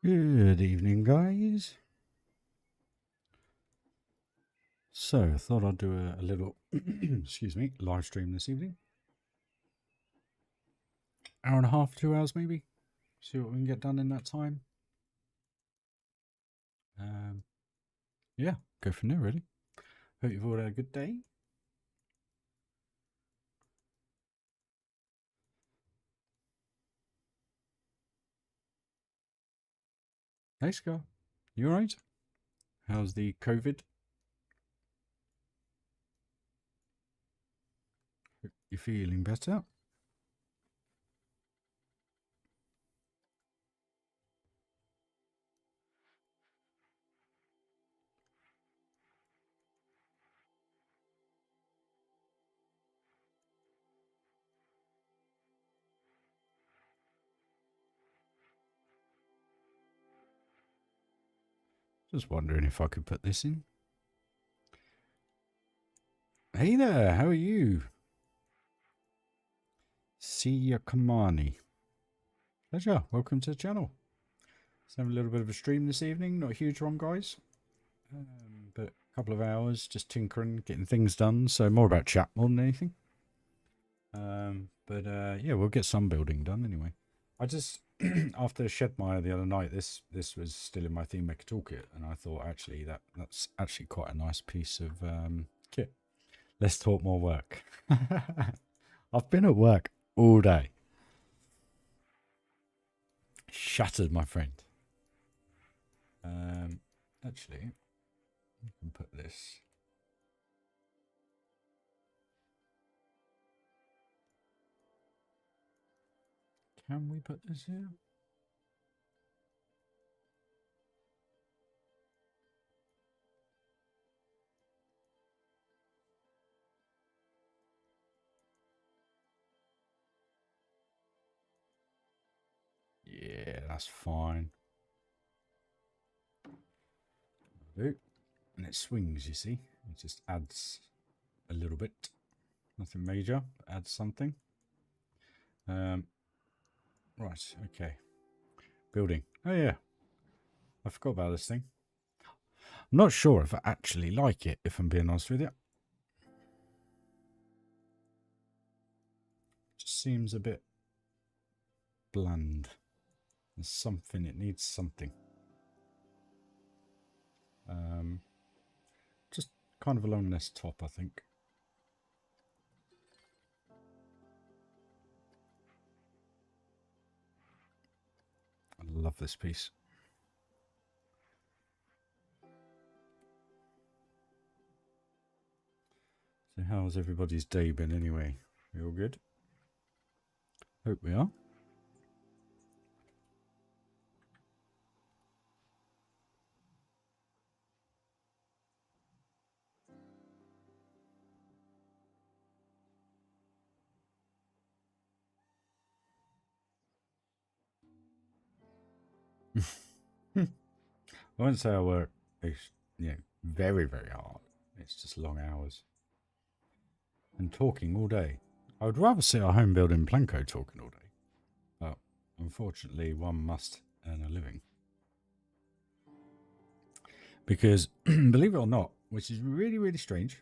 Good evening, guys. So, I thought I'd do a little, excuse me, live stream this evening. Hour and a half, 2 hours maybe. See what we can get done in that time. Yeah, go from there really. Hope you've all had a good day. Hey, Scar. You alright? How's the COVID? You feeling better? Just wondering if I could put this in. Hey there, how are you? Siya Kamani. Pleasure, welcome to the channel. Let's have a little bit of a stream this evening. Not a huge one, guys. But a couple of hours just tinkering, getting things done. So more about chat more than anything. Yeah, we'll get some building done anyway. I just after Shedmire the other night, this was still in my theme maker toolkit, and I thought actually that's actually quite a nice piece of kit. Let's talk more work. I've been at work all day. Shattered, my friend. Actually, you can put this. Can we put this here? Yeah, that's fine. And it swings, you see. It just adds a little bit. Nothing major, adds something. Right, okay. Building. Oh yeah. I forgot about this thing. I'm not sure if I actually like it, if I'm being honest with you. Just seems a bit bland. There's something, it needs something. Just kind of along this top, I think. I love this piece. So how's everybody's day been anyway? We all good? Hope we are. I won't say I work, very, very hard. It's just long hours. And talking all day. I would rather sit at home building Planco talking all day. But unfortunately, one must earn a living. Because, believe it or not, which is really, really strange,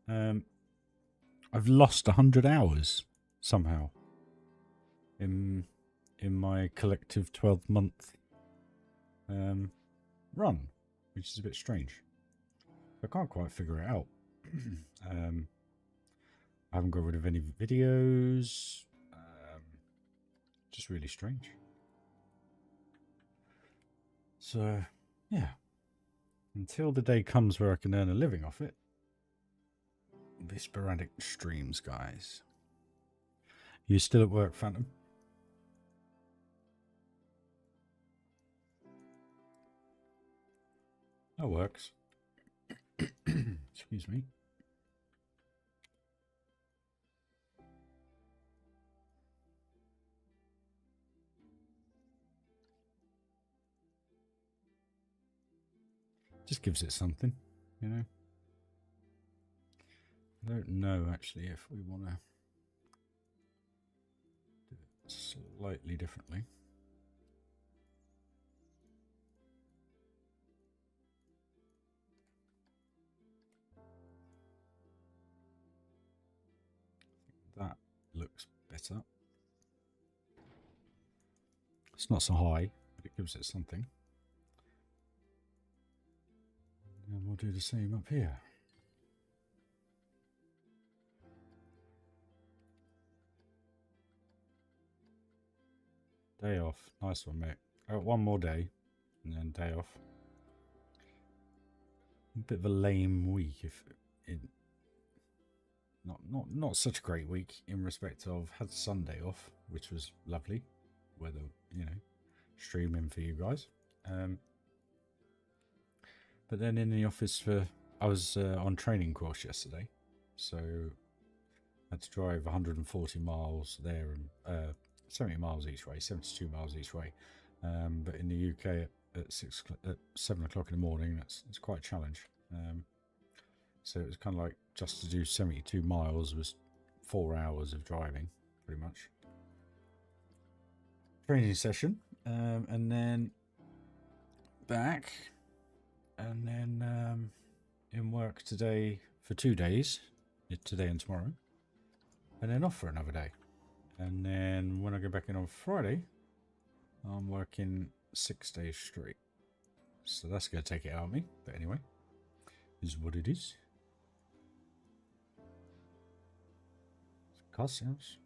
I've lost 100 hours somehow in my collective 12-month run, which is a bit strange. I can't quite figure it out. I haven't got rid of any videos. Just really strange. So, yeah. Until the day comes where I can earn a living off it, it'll be sporadic streams, guys. You still at work, Phantom? That works. Excuse me. Just gives it something, you know. I don't know actually if we want to do it slightly differently. It's not so high, but it gives it something. And we'll do the same up here. Day off. Nice one, mate. One more day, and then day off. A bit of a lame week, if it, not such a great week in respect of had Sunday off, which was lovely. Weather, you know, streaming for you guys. But then in the office I was on training course yesterday, so I had to drive 140 miles there and 70 miles each way, 72 miles each way. But in the UK at 7 o'clock in the morning, it's quite a challenge. So it was kind of like just to do 72 miles was 4 hours of driving, pretty much. Training session, and then back, and then in work today for 2 days, today and tomorrow, and then off for another day. And then when I go back in on Friday, I'm working 6 days straight. So that's going to take it out of me. But anyway, is what it is. Car sounds.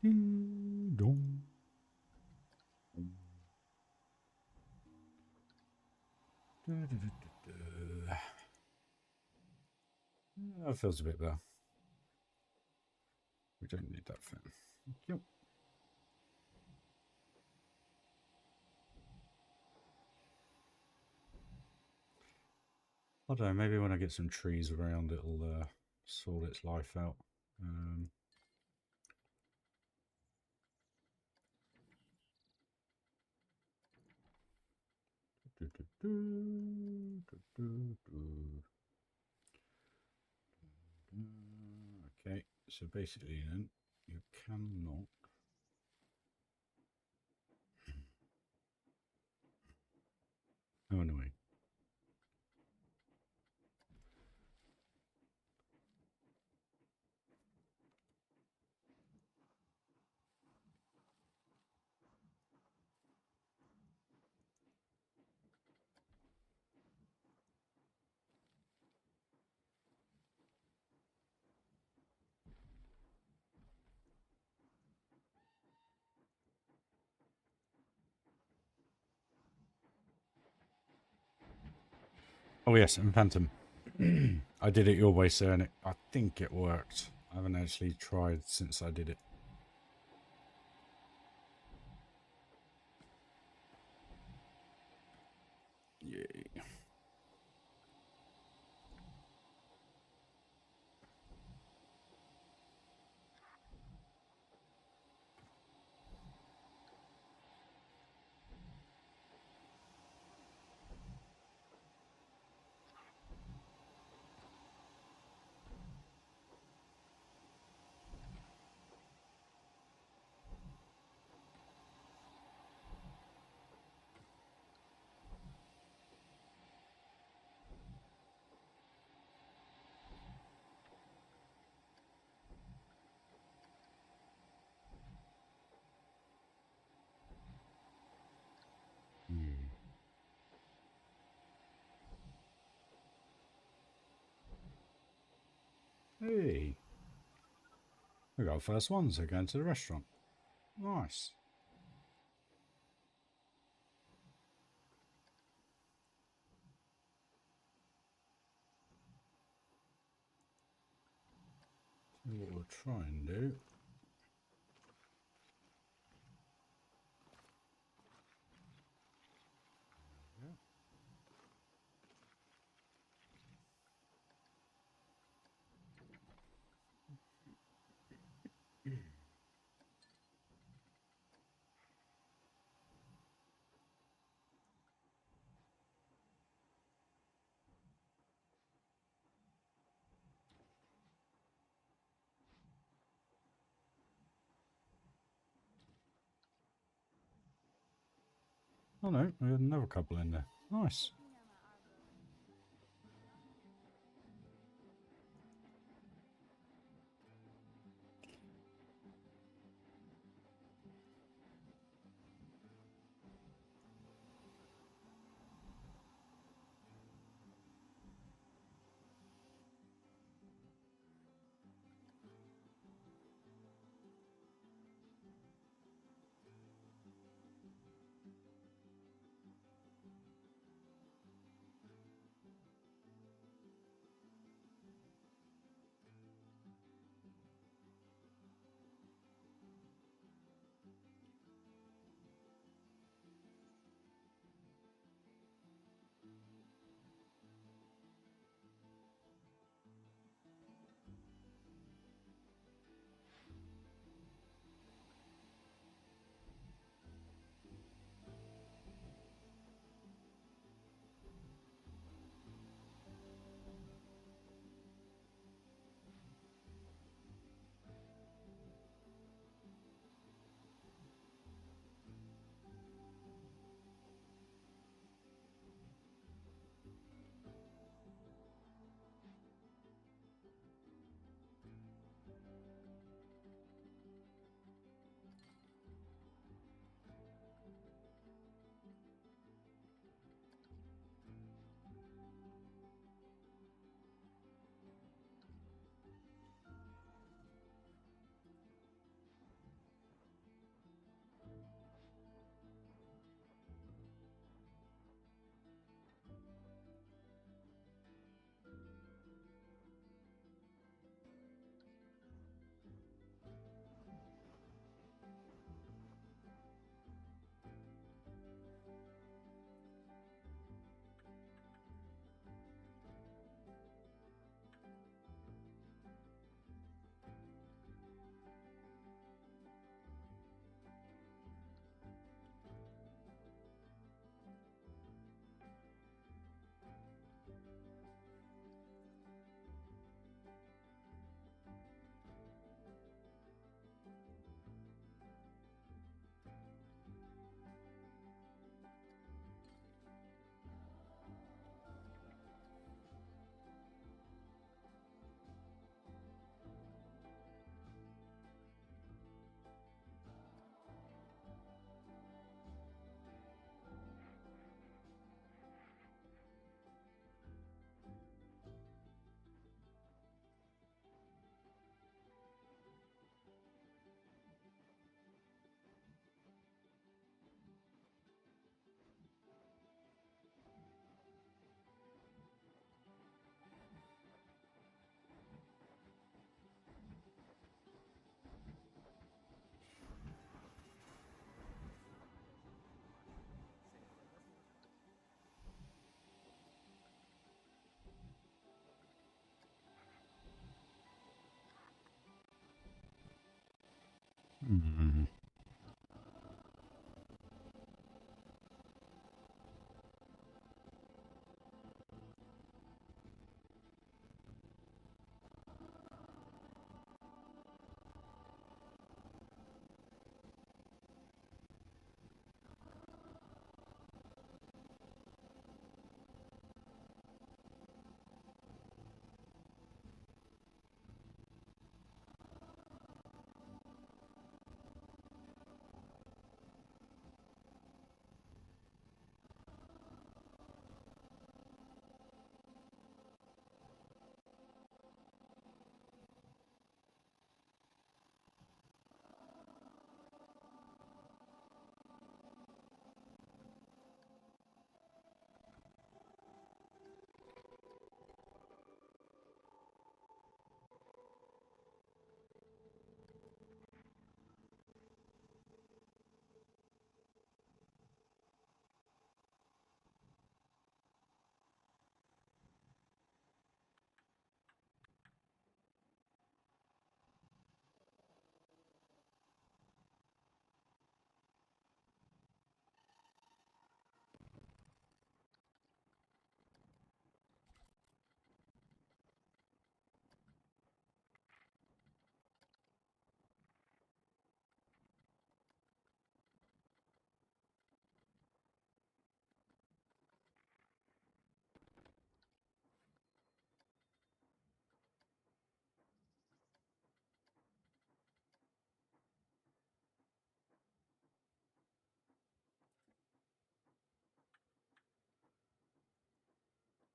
Ding dong. That feels a bit better. We don't need that fan. Thank you. I don't know, maybe when I get some trees around it'll sort its life out. Okay, so basically then you cannot oh anyway. Oh yes, and Phantom. I did it your way, sir, and I think it worked. I haven't actually tried since I did it. Yay. Hey, we got our first ones. They're going to the restaurant. Nice. So what we'll try and do. Oh no, we had another couple in there. Nice. Mm.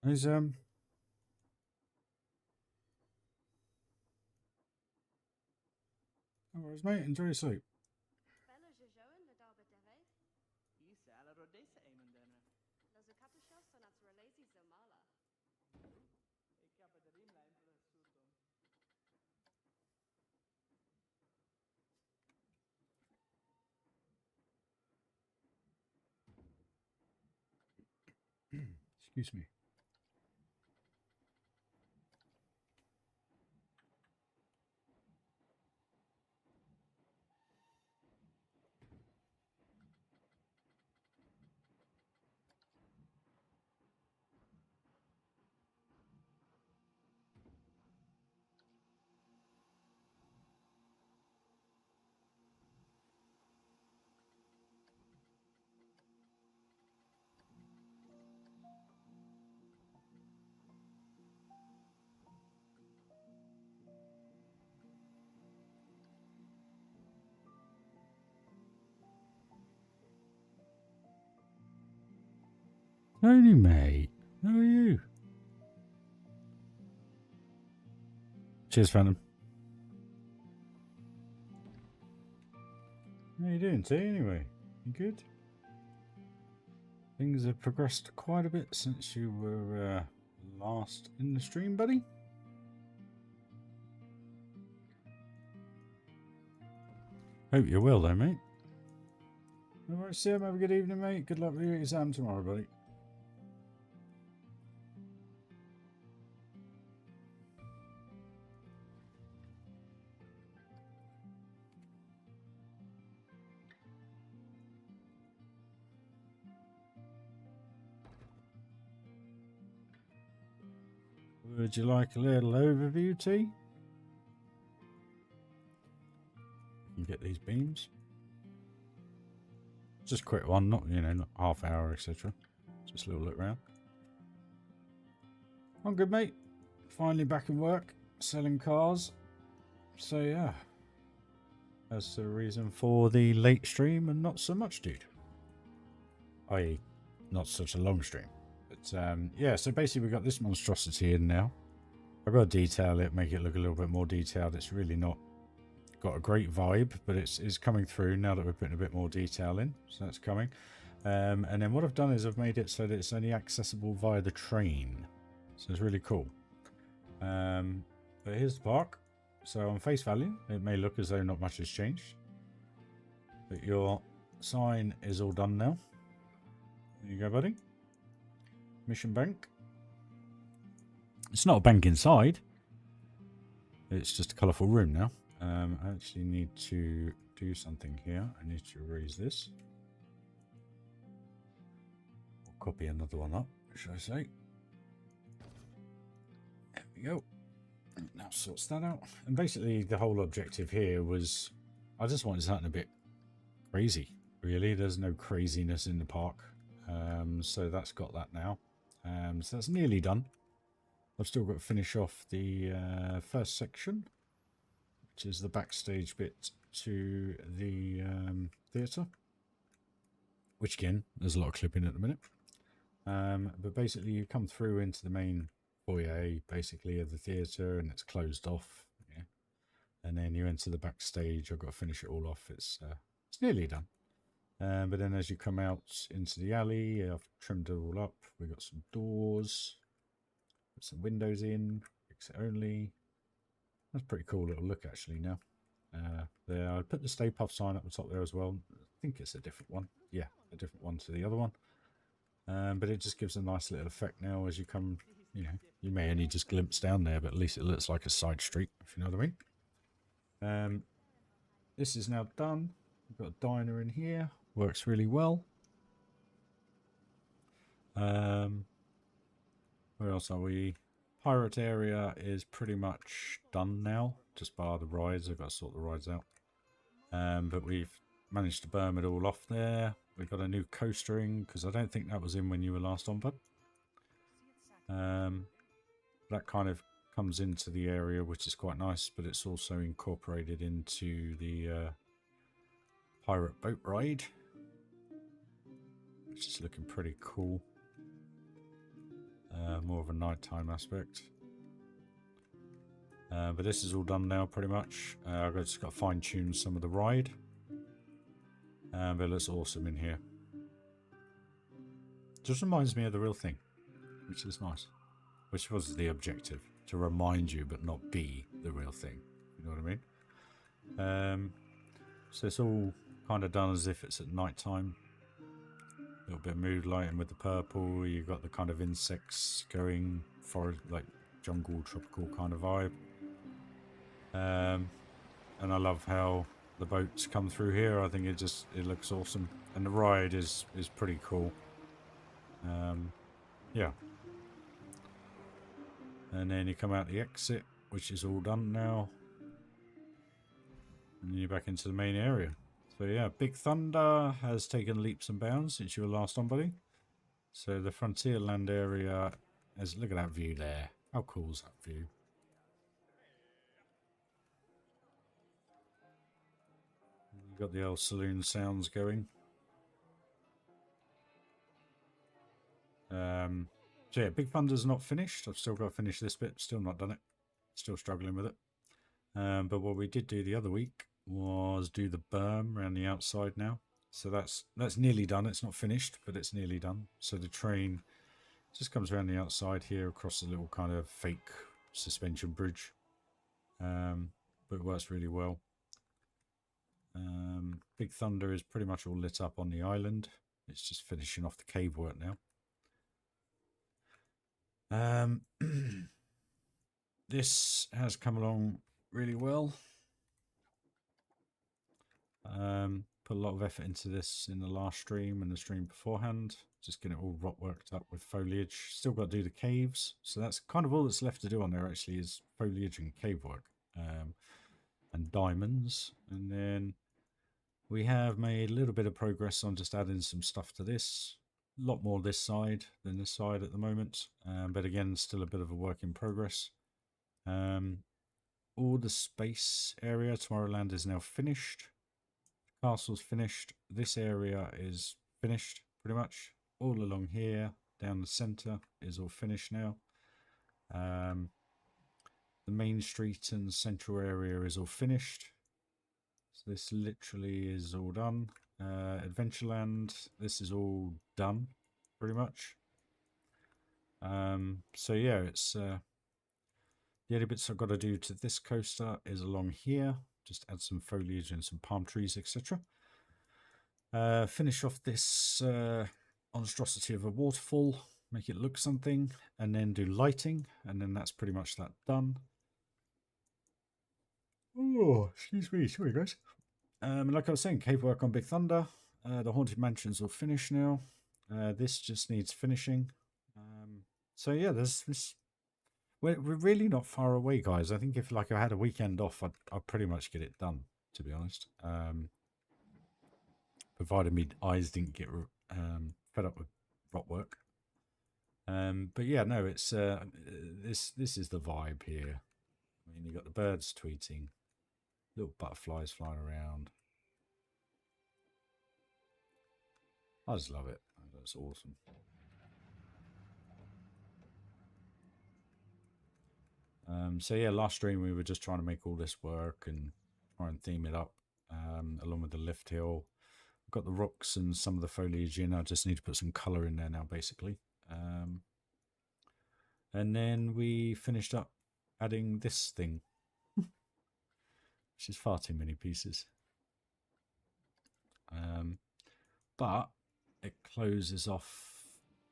Is no worries, mate. Enjoy your sleep. Excuse me. Tony, mate. How are you? Cheers, Phantom. How you doing, T? Anyway, you good? Things have progressed quite a bit since you were last in the stream, buddy. Hope you're well, though, mate. All right, Sam. Have a good evening, mate. Good luck with your exam tomorrow, buddy. Would you like a little overview, T? You can get these beams. Just a quick one, not not half hour, etc. Just a little look around. I'm good, mate. Finally back in work, selling cars. So yeah, that's the reason for the late stream and not so much, dude. I.e., not such a long stream. But yeah, so basically we've got this monstrosity in now. I've got to detail it, make it look a little bit more detailed. It's really not got a great vibe, but it's coming through now that we're putting a bit more detail in. So that's coming. And then what I've done is I've made it so that it's only accessible via the train. So it's really cool. But here's the park. So on face value, it may look as though not much has changed. But your sign is all done now. There you go, buddy. Mission bank. It's not a bank inside. It's just a colourful room now. I actually need to do something here. I need to erase this. Or copy another one up, should I say. There we go. Now sorts that out. And basically the whole objective here was I just wanted something a bit crazy, really. There's no craziness in the park. So that's got that now. So that's nearly done. I've still got to finish off the first section, which is the backstage bit to the theatre. Which again, there's a lot of clipping at the minute. But basically you come through into the main foyer basically of the theatre and it's closed off. Yeah. And then you enter the backstage. I've got to finish it all off. It's nearly done. But then as you come out into the alley, I've trimmed it all up. We've got some doors, put some windows in, exit only. That's a pretty cool little look actually now. There, I put the Stay Puft sign up the top there as well. I think it's a different one. Yeah, a different one to the other one. But it just gives a nice little effect now as you come, you may only just glimpse down there, but at least it looks like a side street, if you know what I mean. This is now done. We've got a diner in here. Works really well. Where else are we? Pirate area is pretty much done now. Just bar the rides. I've got to sort the rides out. But we've managed to berm it all off there. We've got a new coastering because I don't think that was in when you were last on, bud. That kind of comes into the area, which is quite nice, but it's also incorporated into the pirate boat ride, which is looking pretty cool. more of a nighttime aspect. But this is all done now pretty much. I've just got to fine tune some of the ride. But it looks awesome in here. Just reminds me of the real thing, which is nice. Which was the objective, to remind you but not be the real thing. You know what I mean? So it's all kind of done as if it's at night time. A little bit of mood lighting with the purple. You've got the kind of insects going forest, like jungle, tropical kind of vibe. And I love how the boats come through here. I think it looks awesome, and the ride is pretty cool. Yeah. And then you come out the exit, which is all done now, and you're back into the main area. So yeah, Big Thunder has taken leaps and bounds since you were last on, buddy. So the Frontierland area has, look at that view there. How cool is that view? You've got the old saloon sounds going. So yeah, Big Thunder's not finished. I've still got to finish this bit. Still not done it. Still struggling with it. But what we did do the other week was do the berm around the outside now. So that's nearly done. It's not finished, but it's nearly done. So the train just comes around the outside here across a little kind of fake suspension bridge. But it works really well. Big Thunder is pretty much all lit up on the island. It's just finishing off the cave work now. This has come along really well. Put a lot of effort into this in the last stream and the stream beforehand. Just getting it all rock worked up with foliage. Still got to do the caves. So that's kind of all that's left to do on there actually is foliage and cave work. And diamonds. And then we have made a little bit of progress on just adding some stuff to this. A lot more this side than this side at the moment. But again, still a bit of a work in progress. All the space area, Tomorrowland is now finished. Castle's finished. This area is finished pretty much. All along here, down the centre, is all finished now. The main street and central area is all finished. So this literally is all done. Adventureland, this is all done pretty much. So yeah, it's the only bits I've got to do to this coaster is along here. Just add some foliage and some palm trees, etc. Finish off this monstrosity of a waterfall, make it look something, and then do lighting, and then that's pretty much that done. Oh, excuse me, sorry guys. Like I was saying, cave work on Big Thunder. The Haunted Mansion's all finished now. This just needs finishing. So yeah, there's this. We're really not far away, guys. I think if like I had a weekend off, I'd pretty much get it done, to be honest. Provided me eyes didn't get fed up with rock work. But yeah, no, it's this is the vibe here. I mean, you got the birds tweeting, little butterflies flying around. I just love it. That's awesome. So yeah, last stream we were just trying to make all this work and try and theme it up, along with the lift hill. I've got the rocks and some of the foliage in. I just need to put some colour in there now, basically. And then we finished up adding this thing, which is far too many pieces. But it closes off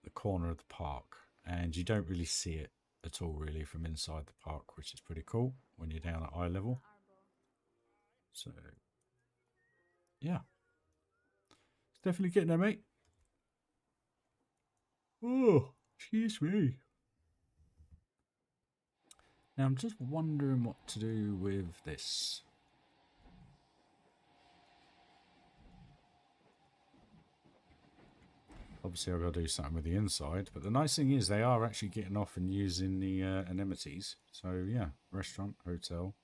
the corner of the park, and you don't really see it at all really from inside the park, which is pretty cool when you're down at eye level. So yeah, it's definitely getting there, mate. Oh, excuse me. Now I'm just wondering what to do with this. Obviously I've got to do something with the inside, but the nice thing is they are actually getting off and using the anemones. So yeah, restaurant, hotel,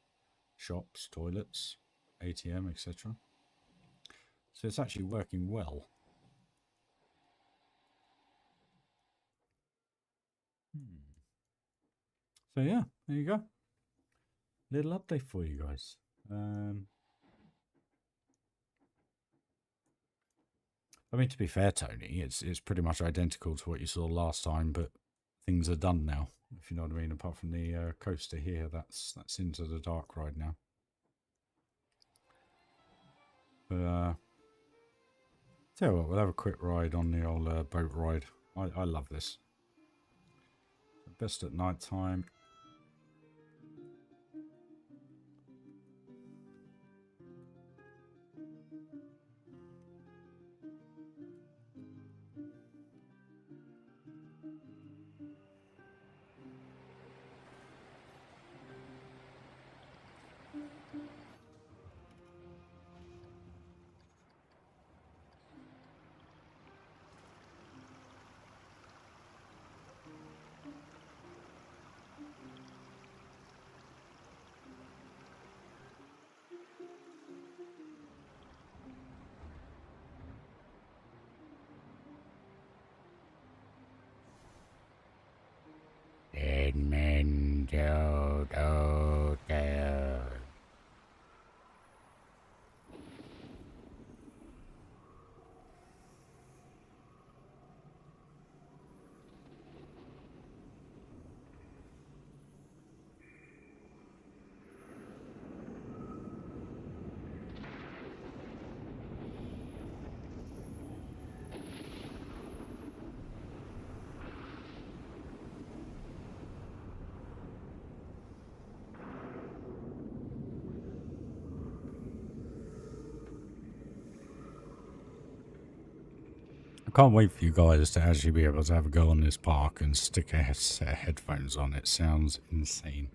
shops, toilets, ATM, etc. So it's actually working well. So yeah, there you go. Little update for you guys. I mean, to be fair, Tony, it's pretty much identical to what you saw last time, but things are done now, if you know what I mean. Apart from the coaster here, that's into the dark ride now. But tell you what, we'll have a quick ride on the old boat ride. I love this. Best at night time. Dead men do. I can't wait for you guys to actually be able to have a go on this park and stick a set of headphones on. It sounds insane.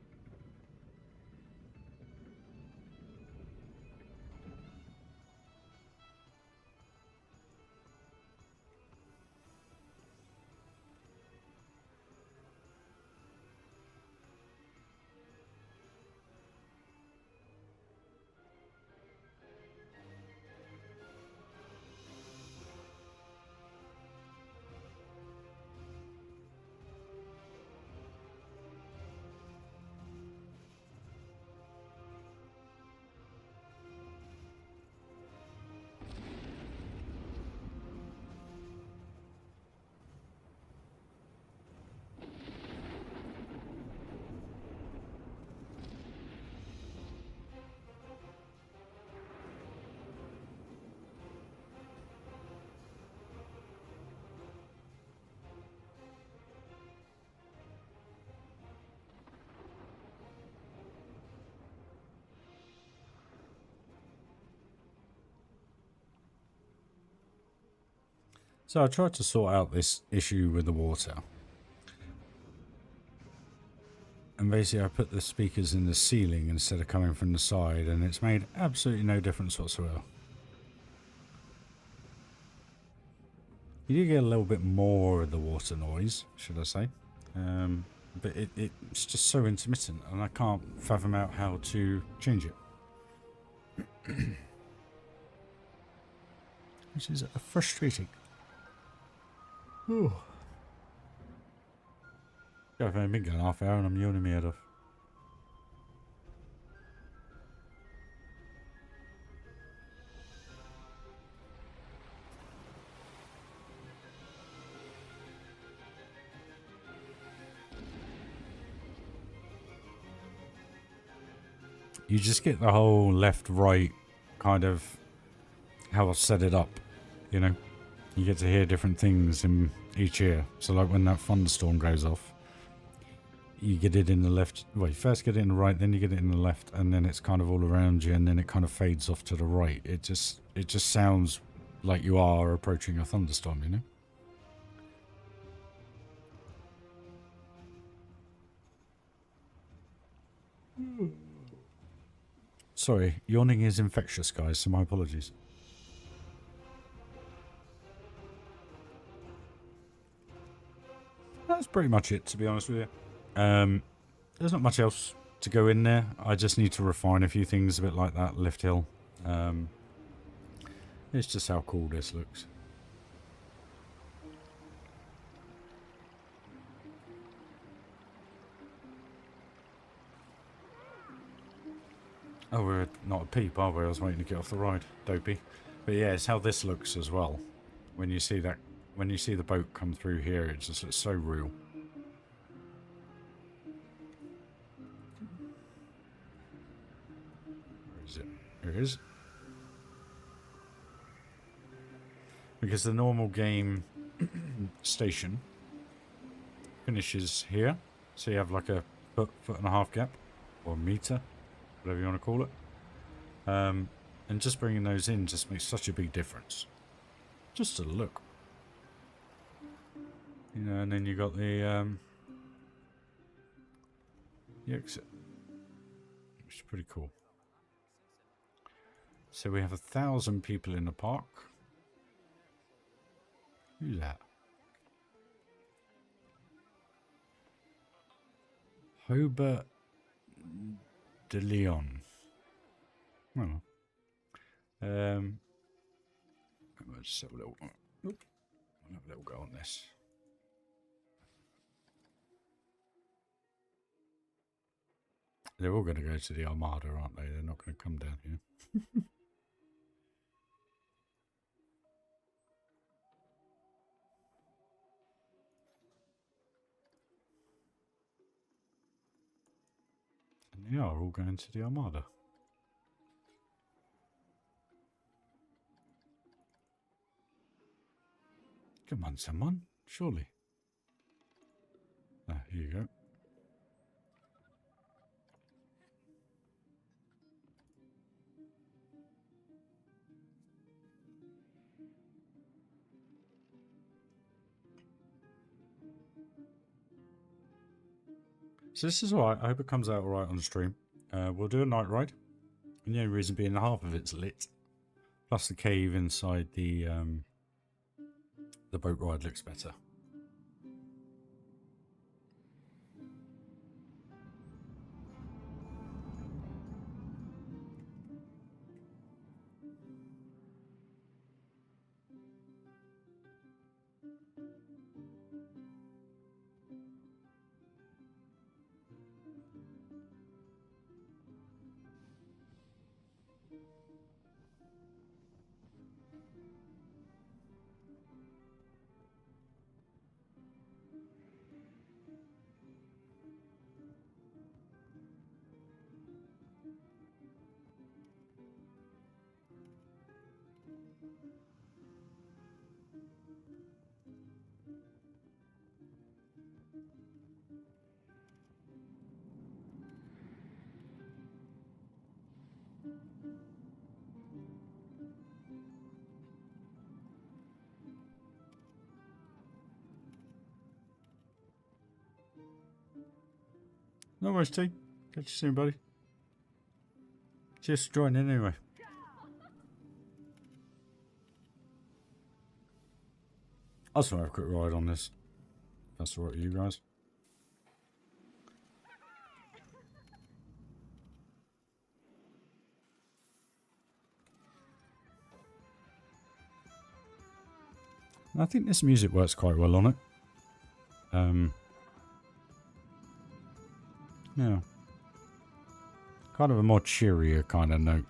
So I tried to sort out this issue with the water. And basically I put the speakers in the ceiling instead of coming from the side, and it's made absolutely no difference whatsoever. You do get a little bit more of the water noise, should I say. But it's just so intermittent, and I can't fathom out how to change it. Which is frustrating. Ooh. I've only been going half hour and I'm yawning my head off. You just get the whole left-right kind of how I set it up, you know. You get to hear different things in each ear. So like when that thunderstorm goes off, you get it in the left. Well, you first get it in the right, then you get it in the left, and then it's kind of all around you, and then it kind of fades off to the right. It just sounds like you are approaching a thunderstorm, you know? Sorry, yawning is infectious, guys, so my apologies. That's pretty much it, to be honest with you. There's not much else to go in there. I just need to refine a few things, a bit like that lift hill. It's just how cool this looks. Oh, we're not a peep, are we? I was waiting to get off the ride. Dopey. But yeah, it's how this looks as well. When you see that, when you see the boat come through here, it just looks so real. Where is it? Here it is. Because the normal game station finishes here. So you have like a foot and a half gap. Or meter. Whatever you want to call it. And just bringing those in just makes such a big difference. Just to look. You know, and then you got the exit. Which is pretty cool. So we have 1,000 people in the park. Who's that? Hobart de Leon. Well, let's have a little. I'll have a little go on this. They're all going to go to the Armada, aren't they? They're not going to come down here. And they are all going to the Armada. Come on, someone. Surely. Ah, here you go. So this is alright. I hope it comes out alright on stream. We'll do a night ride. And the only reason being half of it's lit. Plus the cave inside the boat ride looks better. No worries, T. Catch you soon, buddy. Cheers for joining anyway. I just want to have a quick ride on this. That's alright with you guys. I think this music works quite well on it. Yeah. Kind of a more cheerier kind of note.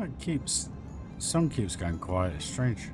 Oh, song keeps going quiet. It's strange.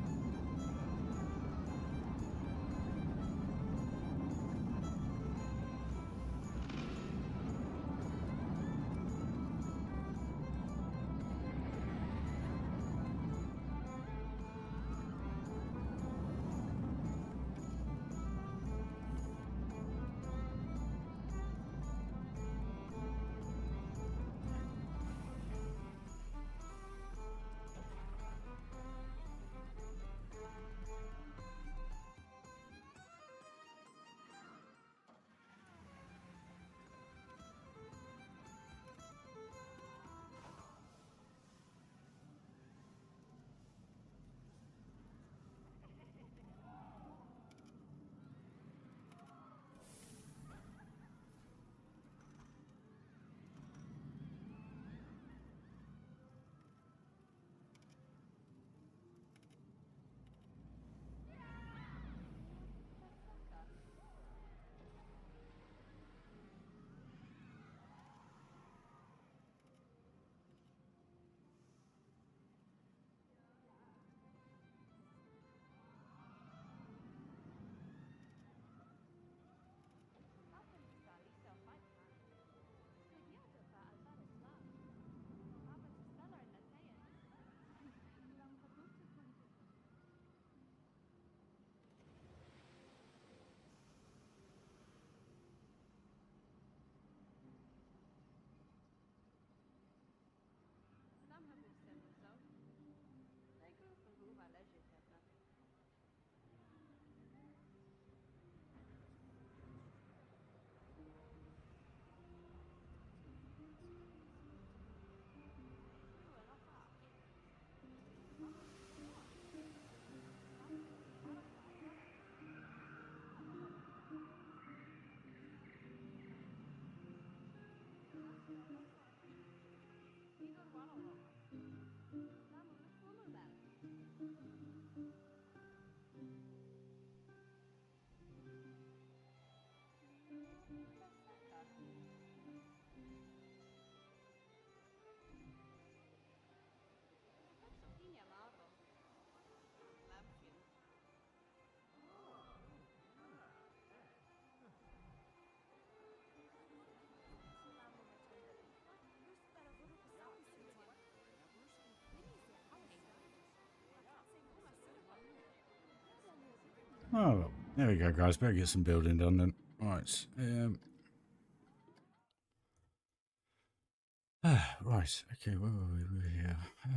Oh, there we go, guys. Better get some building done then. Right. Right. Okay. Where were we? We were here. I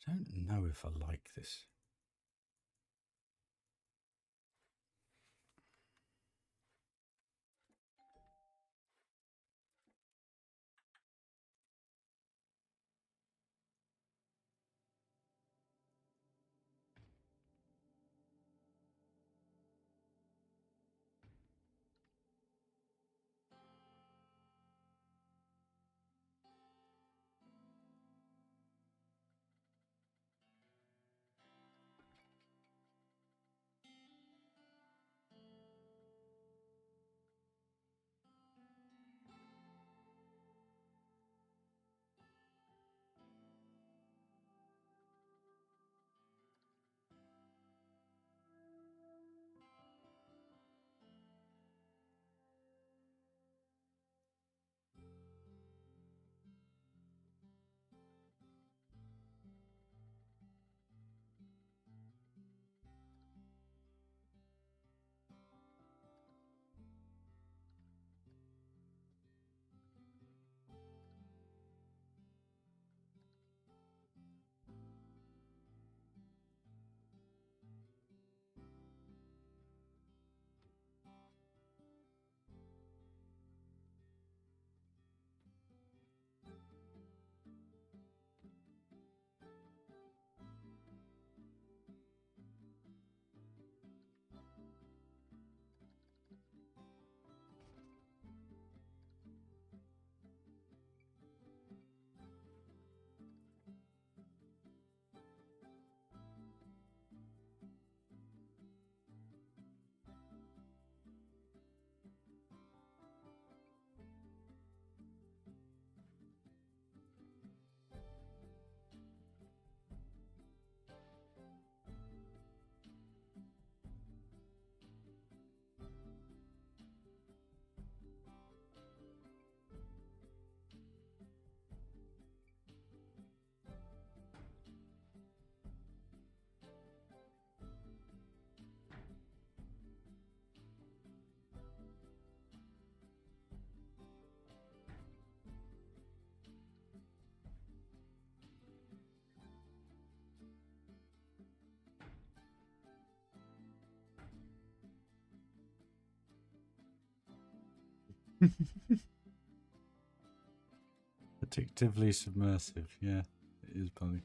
don't know if I like this. Addictively submersive. Yeah, it is funny.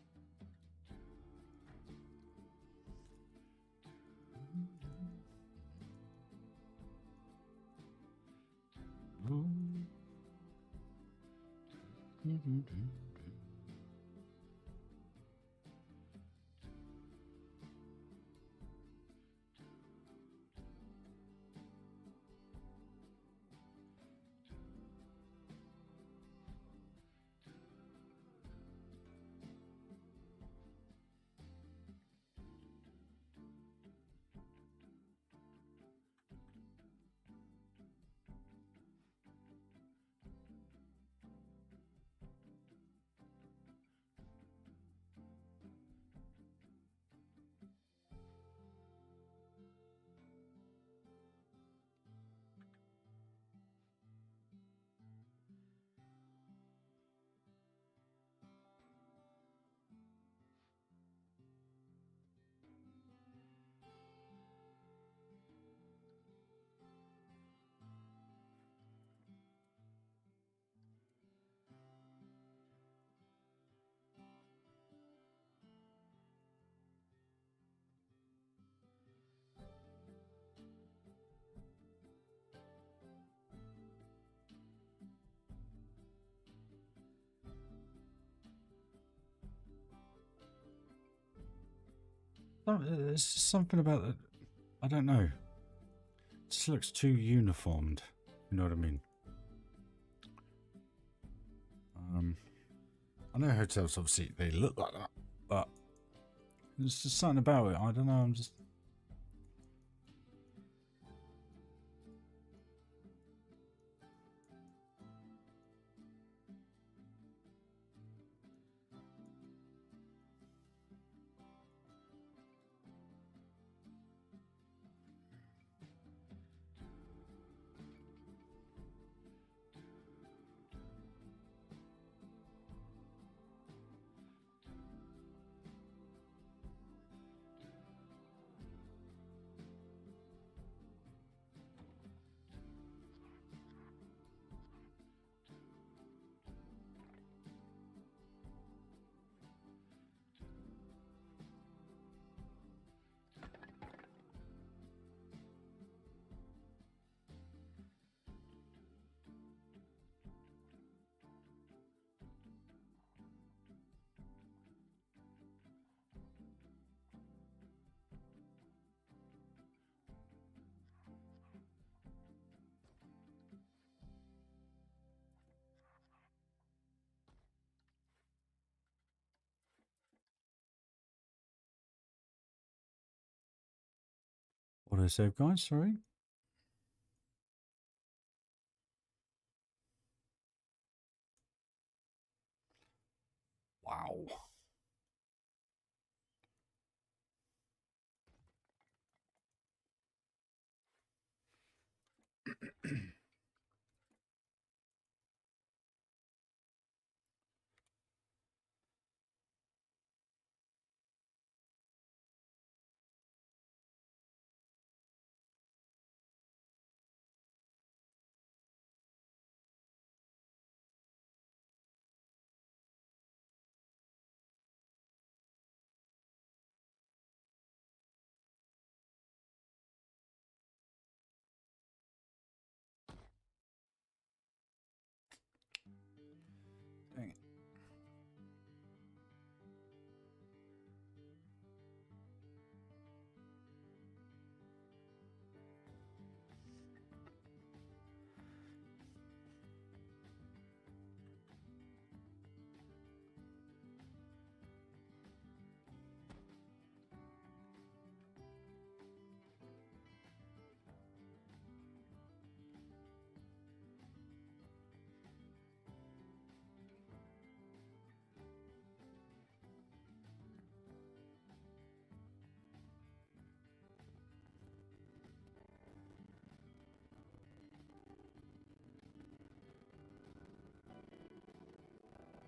There's something about it. I don't know. It just looks too uniformed. You know what I mean? I know hotels obviously they look like that, but there's just something about it. I don't know. I'm just. What did I say, guys? Sorry. Wow. Dang it.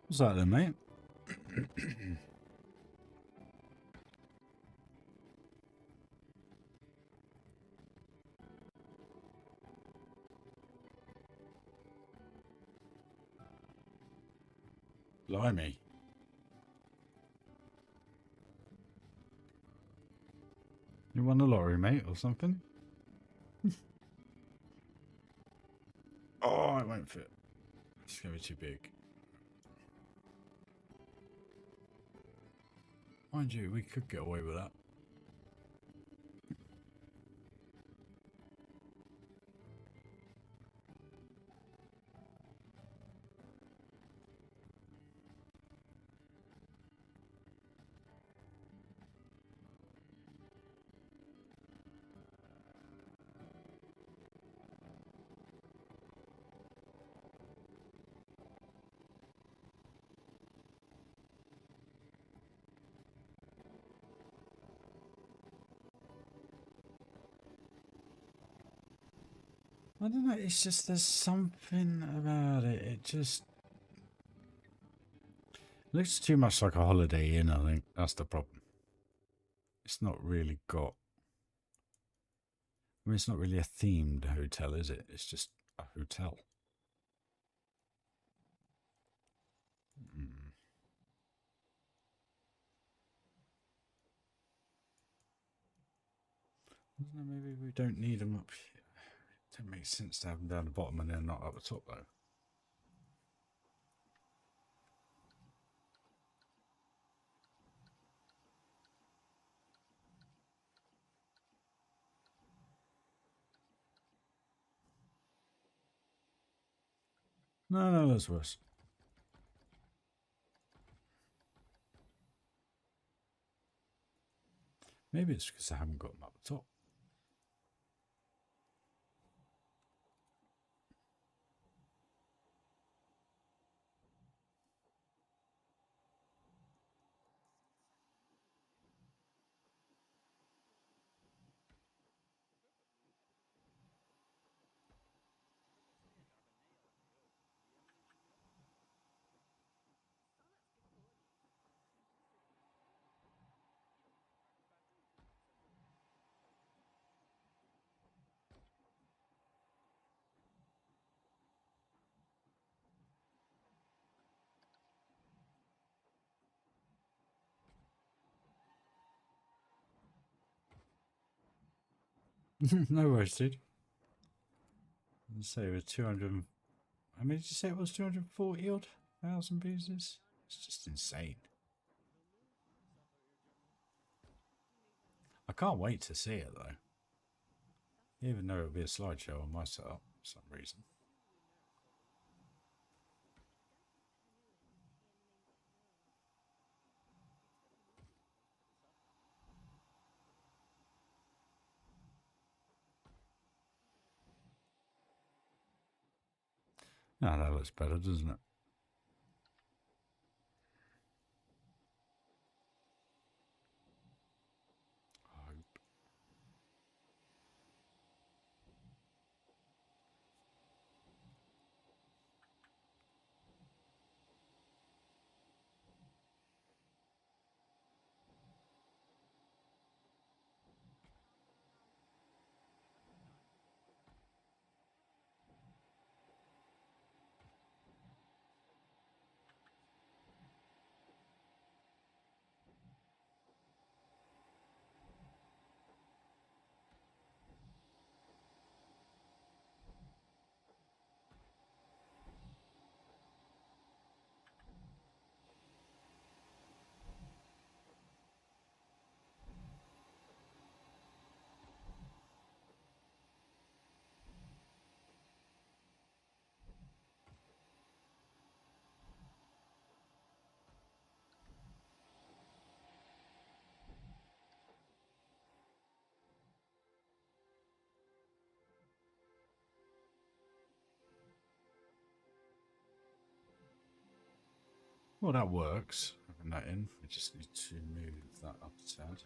What's that then, mate? Blimey. You won the lottery, mate, or something? Oh, it won't fit. It's going to be too big. Mind you, we could get away with that. I don't know, it's just there's something about it. It just looks too much like a Holiday Inn, I think. That's the problem. It's not really got... I mean, it's not really a themed hotel, is it? It's just a hotel. Maybe we don't need them up here. It doesn't make sense to have them down the bottom and they're not up the top, though. No, that's worse. Maybe it's because I haven't got them up the top. No worries, dude. Let's say it was 200. I mean, did you say it was 240 odd thousand pieces? It's just insane. I can't wait to see it though. Even though it'll be a slideshow on my setup for some reason. Now that looks better, doesn't it? I hope. Well, that works. Having that in, we just need to move that up a tad.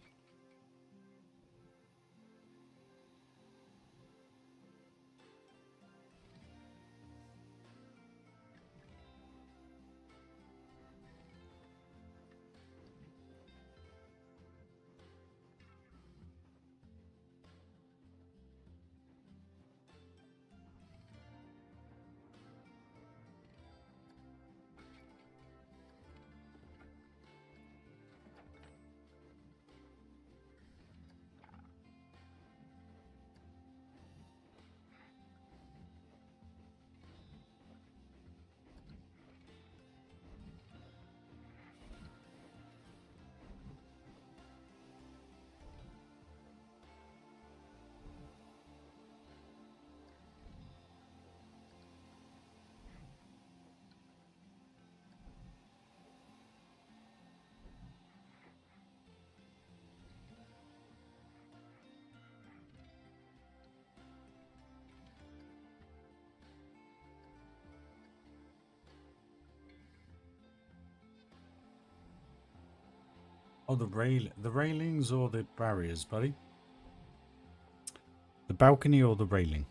Oh, the railings or the barriers, buddy? The balcony or the railing?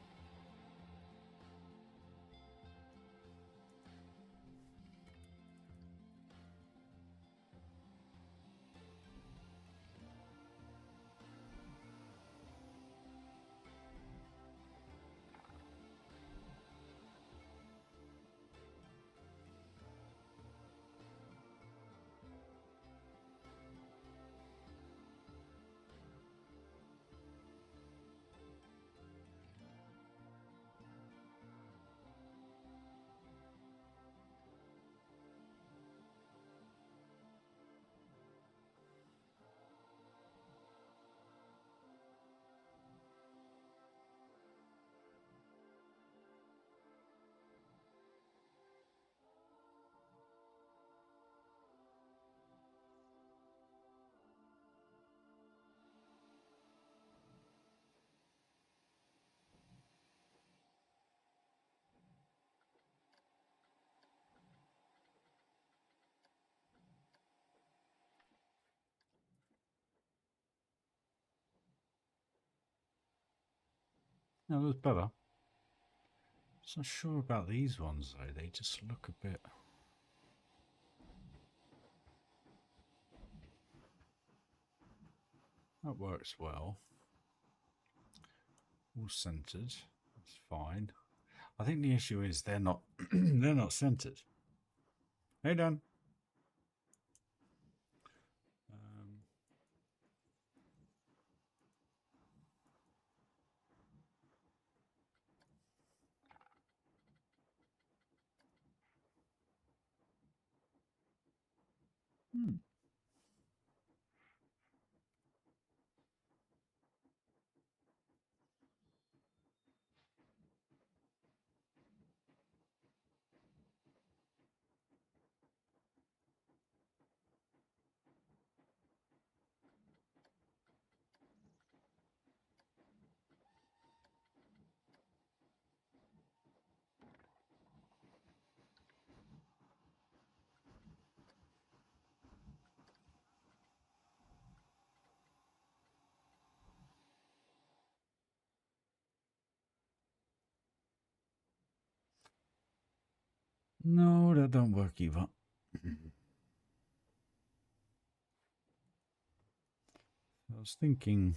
No, that's better. Just not sure about these ones though. They just look a bit. That works well. All centered. That's fine. I think the issue is they're not they're not centered. Hey Dan. Um, hmm. No, that don't work either. I was thinking.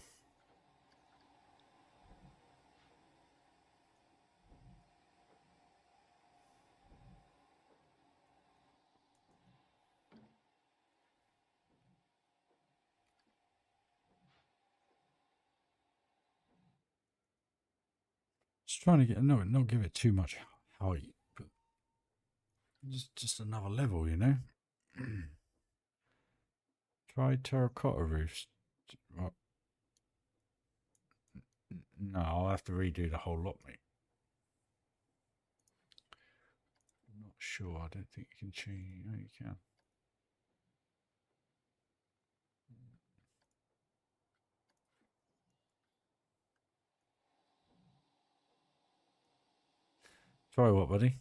Just trying to get not give it too much height, but just another level, you know. Try terracotta roofs. Well, no, I'll have to redo the whole lot, mate. I'm not sure. I don't think you can change. No, you can. Try what, buddy?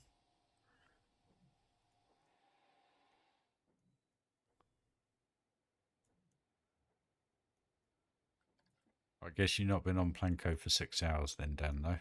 I guess you've not been on Planco for 6 hours then, Dan, though.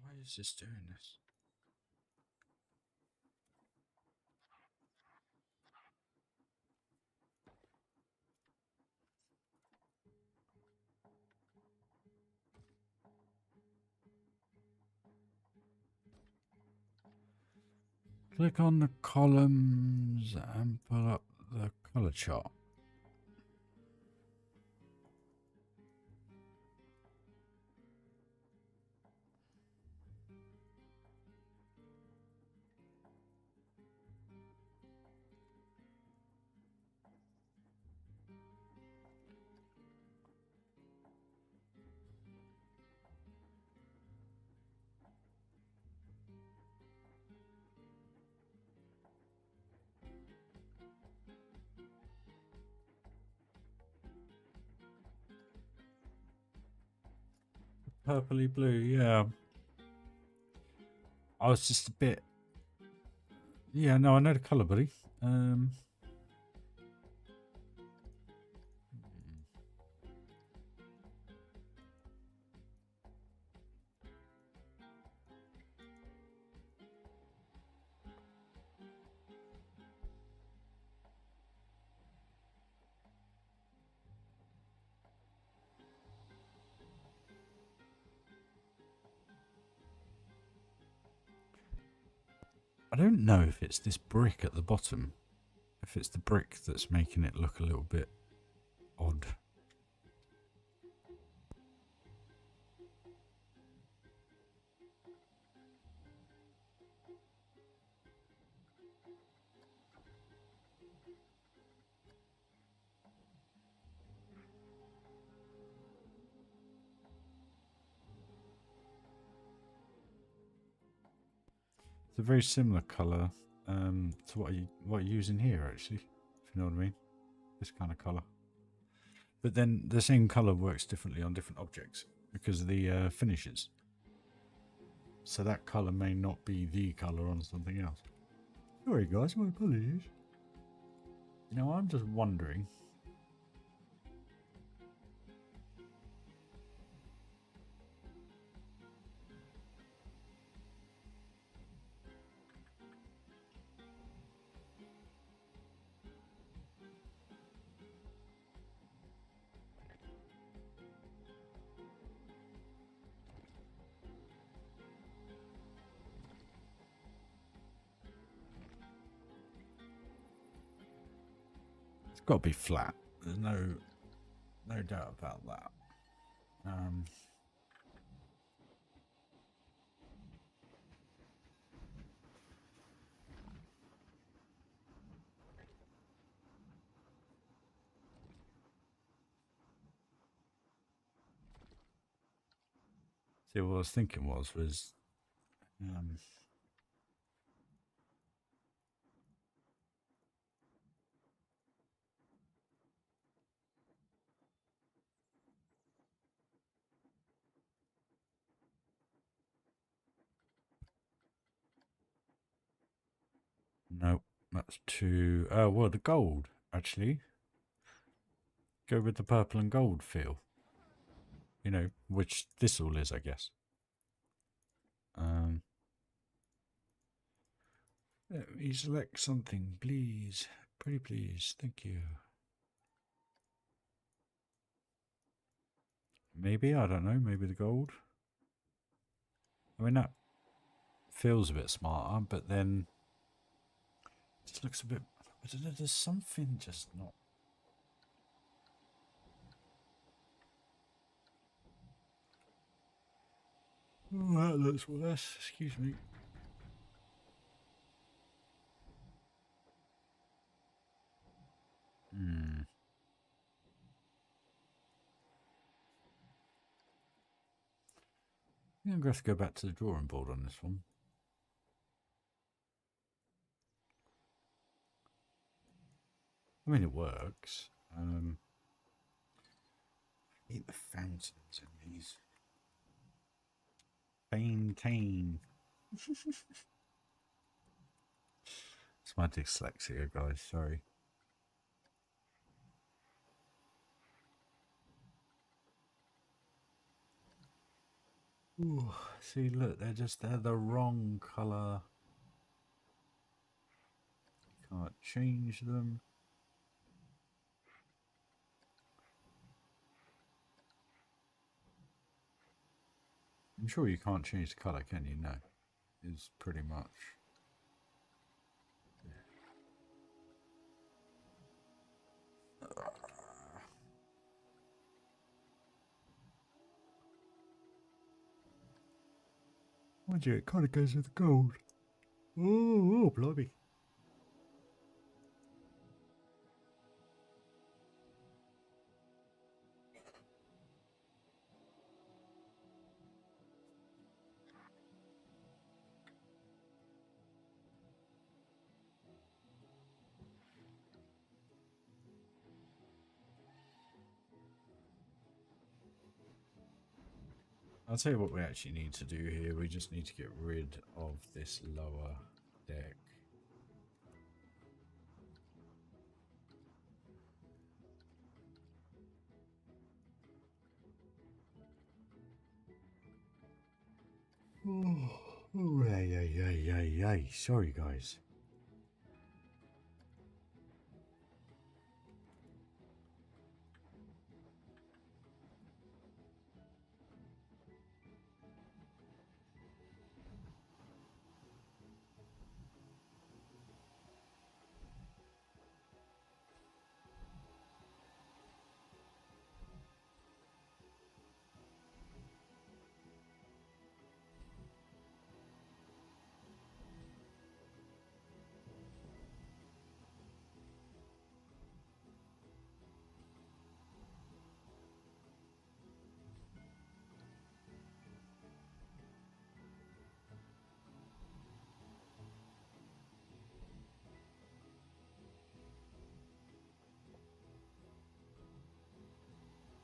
Why is this doing this? Click on the columns and pull up the color chart. Purpley blue, yeah. I was just a bit... Yeah, no, I know the colour, buddy. I don't know if it's this brick at the bottom. If it's the brick that's making it look a little bit odd. It's a very similar colour to what you're using here, actually, if you know what I mean. This kind of colour. But then the same colour works differently on different objects because of the finishes. So that colour may not be the colour on something else. Sorry guys, my apologies. You know, I'm just wondering. It's got to be flat. There's no doubt about that. See, what I was thinking was nope, that's too... Oh, well, the gold, actually. Go with the purple and gold feel. You know, which this all is, I guess. Let me select something, please. Pretty please, thank you. Maybe, I don't know, maybe the gold. I mean, that feels a bit smarter, but then it just looks a bit... I don't know, there's something just not... Oh, that looks worse, excuse me. I'm going to have to go back to the drawing board on this one. I mean, it works. Hate the fountains in these. Maintain. It's my dyslexia, guys. Sorry. Ooh, see, look, they're the wrong colour. Can't change them. I'm sure you can't change the colour, can you? No. It's pretty much Mind you, it kind of goes with the gold. Oh, blimey. I'll tell you what we actually need to do here. We just need to get rid of this lower deck. Oh, yay. Sorry, guys.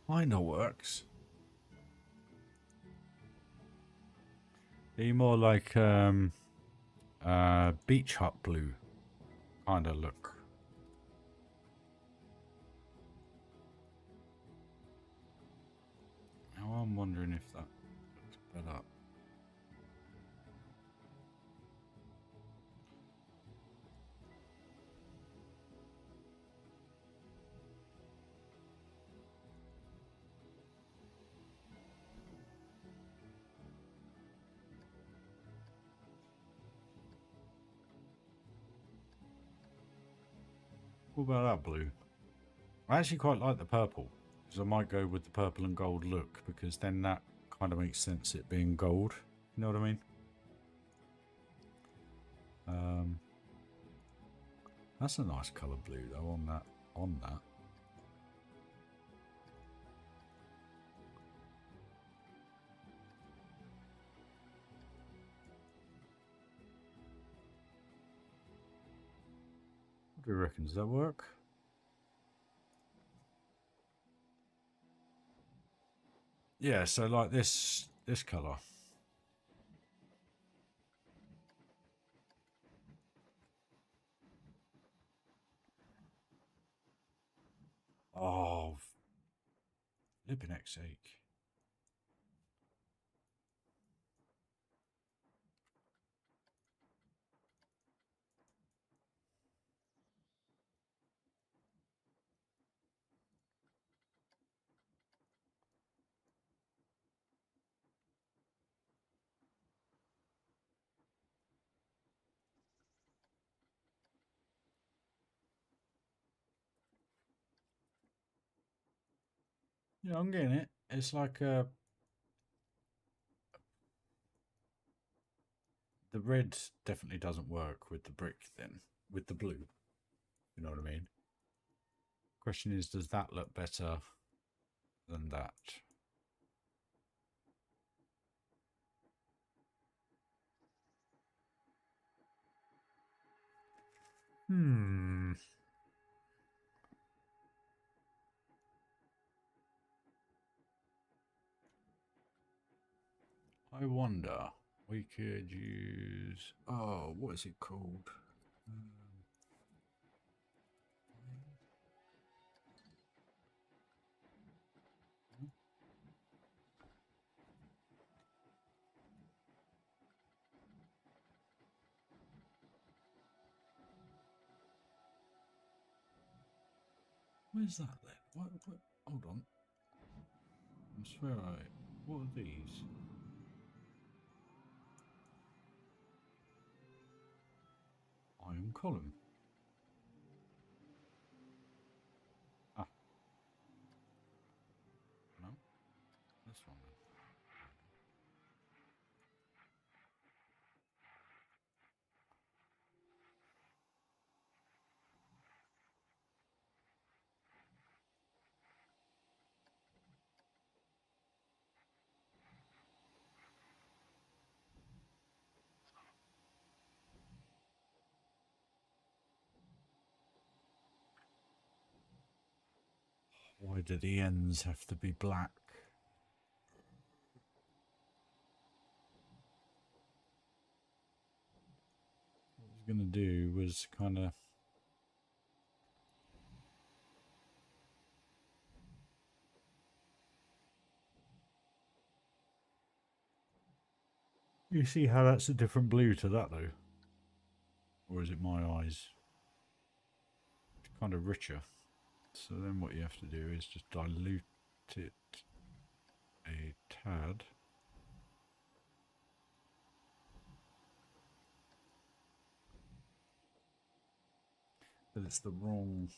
I know works. Be more like beach hut blue kind of look. Now I'm wondering if that looks better. What about that blue? I actually quite like the purple, because I might go with the purple and gold look, because then that kind of makes sense, it being gold. You know what I mean? That's a nice colour blue though on that. What do you reckon? Does that work? Yeah, so like this colour. Oh, flipping heck's sake. Yeah, I'm getting it. It's like the red definitely doesn't work with the brick then, with the blue. You know what I mean? Question is, does that look better than that? I wonder, we could use, oh, what is it called? Where's that then? What, hold on. I swear what are these? Iron column. Ah, no, this one then. Why do the ends have to be black? What I was going to do was kind of... You see how that's a different blue to that though? Or is it my eyes? It's kind of richer. So then what you have to do is just dilute it a tad. But it's the wrong...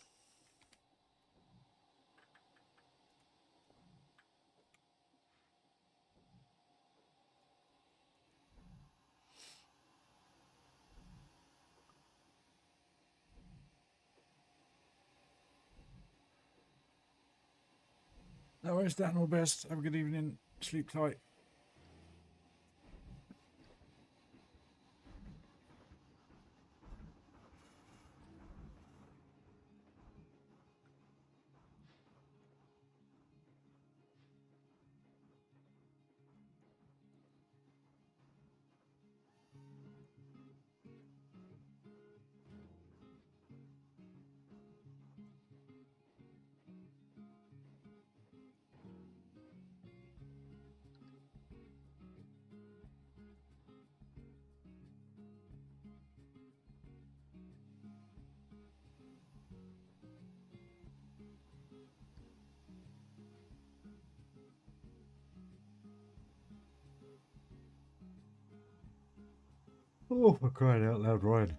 No worries, Dan, all best. Have a good evening. Sleep tight. Oh, for crying out loud, Ryan.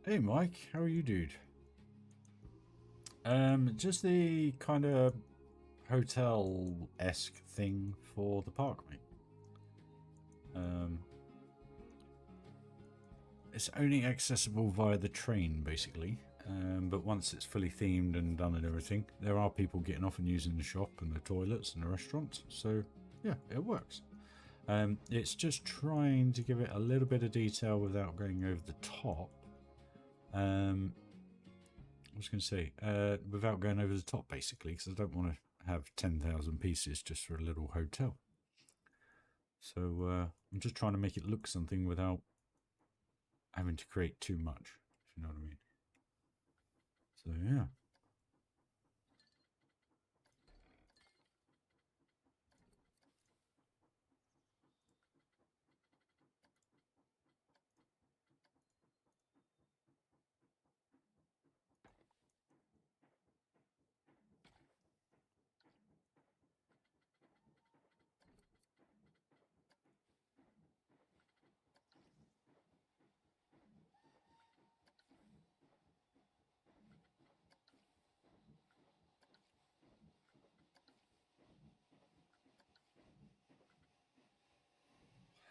Hey, Mike. How are you, dude? Just the kind of hotel-esque thing for the park, mate. It's only accessible via the train, basically. But once it's fully themed and done and everything, there are people getting off and using the shop and the toilets and the restaurants. So, yeah, it works. It's just trying to give it a little bit of detail without going over the top. I was going to say, without going over the top, basically, because I don't want to have 10,000 pieces just for a little hotel. So I'm just trying to make it look something without having to create too much, if you know what I mean. So yeah.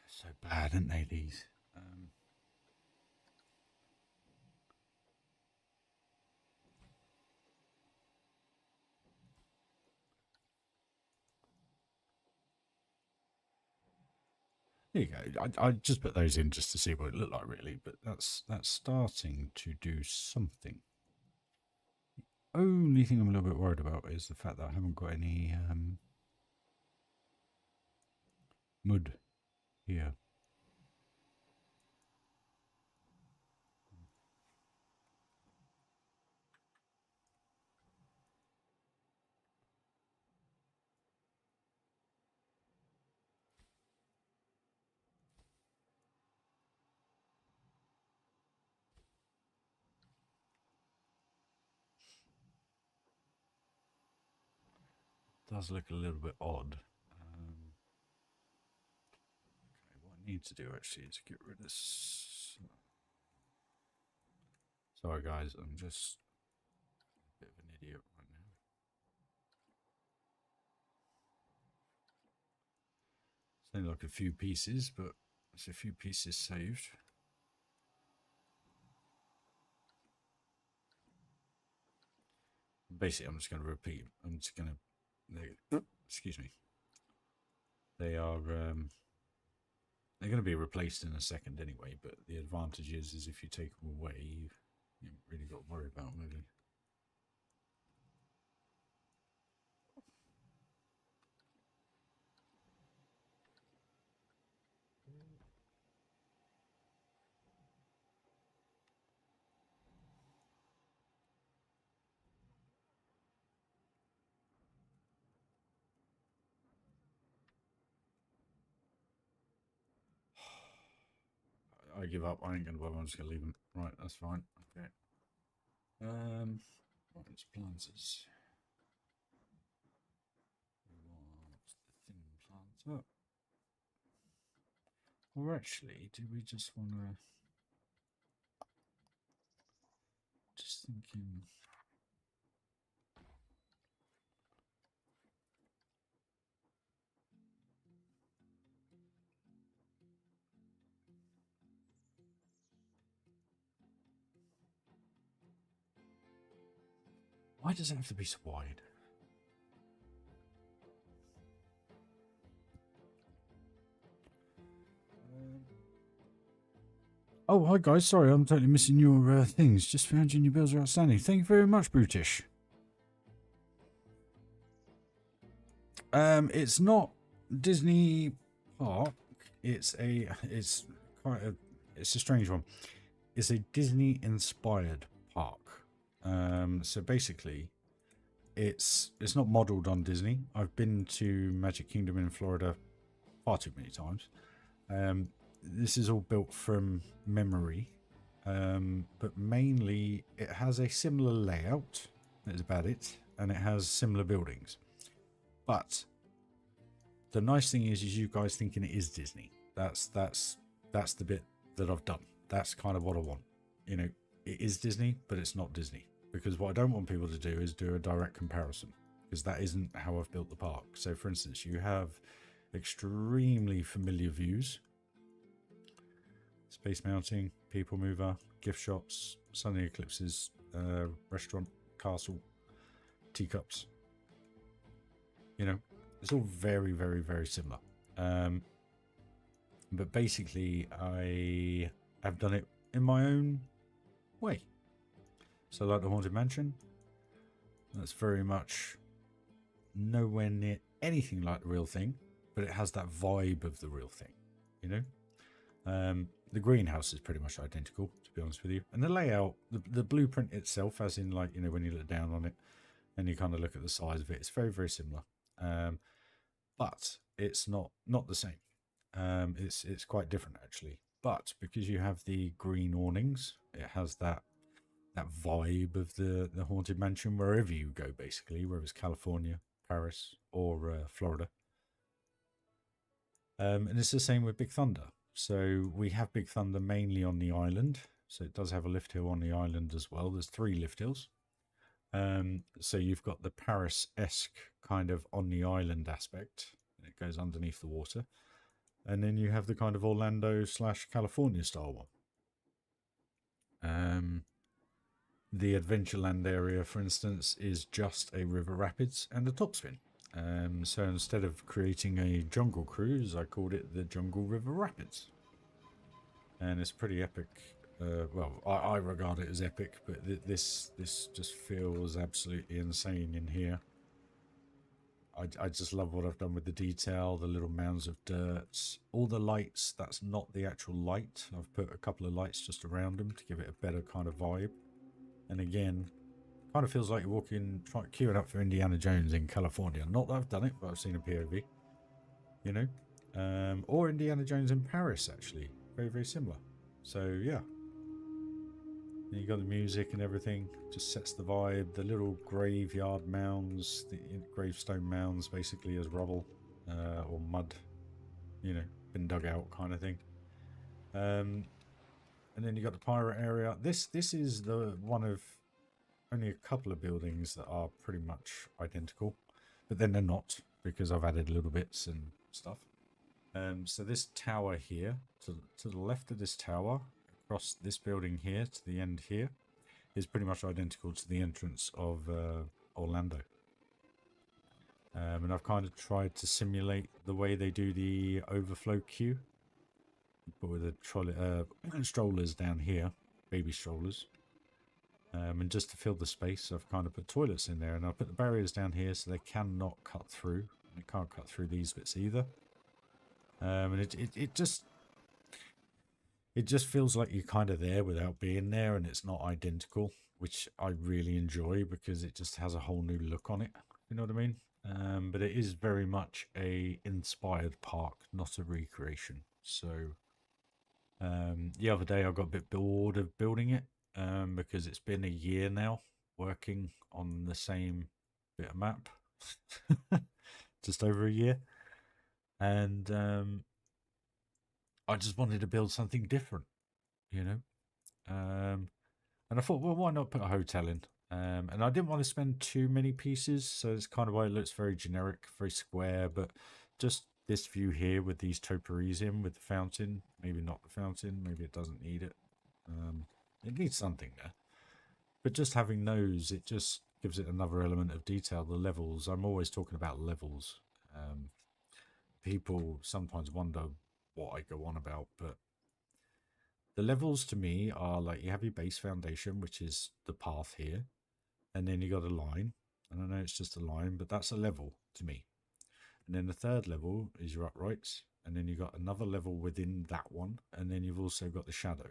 So bad, aren't they, these? There you go. I just put those in just to see what it looked like, really. But that's starting to do something. Only thing I'm a little bit worried about is the fact that I haven't got any mud here. Does look a little bit odd. Okay, what I need to do actually is get rid of this. Sorry guys, I'm just a bit of an idiot right now. It's only like a few pieces, but it's a few pieces saved. Basically, I'm just going to repeat. I'm just going to, excuse me. They are, they're going to be replaced in a second anyway, but the advantage is if you take them away, you haven't really got to worry about them, really. I give up. I ain't going to bother. I'm just going to leave them. Right, that's fine. Okay. Right, it's planters. What's the thin planter? Or actually, do we just want to... Just thinking... Why does it have to be so wide? Oh, hi guys. Sorry, I'm totally missing your things. Just found your bills are outstanding. Thank you very much, Brutish. It's not Disney Park. It's quite a strange one. It's a Disney inspired park. So basically, it's not modelled on Disney. I've been to Magic Kingdom in Florida far too many times. This is all built from memory, but mainly it has a similar layout. That's about it, and it has similar buildings. But the nice thing is you guys thinking it is Disney. That's the bit that I've done. That's kind of what I want. You know, it is Disney, but it's not Disney. Because what I don't want people to do is do a direct comparison, because that isn't how I've built the park. So, for instance, you have extremely familiar views. Space Mounting, People Mover, gift shops, sunny eclipses, restaurant, castle, teacups. You know, it's all very, very, very similar. But basically, I have done it in my own way. So, like the Haunted Mansion, that's very much nowhere near anything like the real thing, but it has that vibe of the real thing, you know? The greenhouse is pretty much identical, to be honest with you. And the layout, the blueprint itself, as in, like, you know, when you look down on it and you kind of look at the size of it, it's very, very similar. But it's not the same. It's quite different, actually. But because you have the green awnings, it has that vibe of the Haunted Mansion wherever you go, basically, whether it's California, Paris, or Florida. And it's the same with Big Thunder. So we have Big Thunder mainly on the island. So it does have a lift hill on the island as well. There's 3 lift hills. So you've got the Paris-esque kind of on the island aspect. It goes underneath the water. And then you have the kind of Orlando/California style one. The Adventureland area, for instance, is just a river rapids and a topspin. So instead of creating a jungle cruise, I called it the Jungle River Rapids. And it's pretty epic. Well, I regard it as epic, but this just feels absolutely insane in here. I just love what I've done with the detail, the little mounds of dirt, all the lights. That's not the actual light. I've put a couple of lights just around them to give it a better kind of vibe. And again, kind of feels like you're walking, queuing up for Indiana Jones in California. Not that I've done it, but I've seen a POV. You know, or Indiana Jones in Paris, actually, very, very similar. So yeah, and you got the music and everything, just sets the vibe. The little graveyard mounds, the gravestone mounds, basically as rubble or mud, you know, been dug out kind of thing. And then you got the pirate area. This is the one of only a couple of buildings that are pretty much identical, but then they're not because I've added little bits and stuff. So this tower here, to the left of this tower, across this building here to the end here, is pretty much identical to the entrance of Orlando. And I've kind of tried to simulate the way they do the overflow queue, but with the strollers down here, baby strollers. And just to fill the space, I've kind of put toilets in there, and I've put the barriers down here so they cannot cut through. They can't cut through these bits either. And it just feels like you're kind of there without being there, and it's not identical, which I really enjoy because it just has a whole new look on it. You know what I mean? But it is very much a inspired park, not a recreation. So the other day I got a bit bored of building it because it's been a year now working on the same bit of map, just over a year. And I just wanted to build something different, you know. And I thought, well, why not put a hotel in? And I didn't want to spend too many pieces, so it's kind of why it looks very generic, very square. But just this view here with these topiaries in, with the fountain, maybe not the fountain, maybe it doesn't need it. It needs something there. But just having those, it just gives it another element of detail. The levels, I'm always talking about levels. People sometimes wonder what I go on about, but the levels to me are like you have your base foundation, which is the path here, and then you got a line. And I know it's just a line, but that's a level to me. And then the third level is your uprights, and then you got another level within that one, and then you've also got the shadow.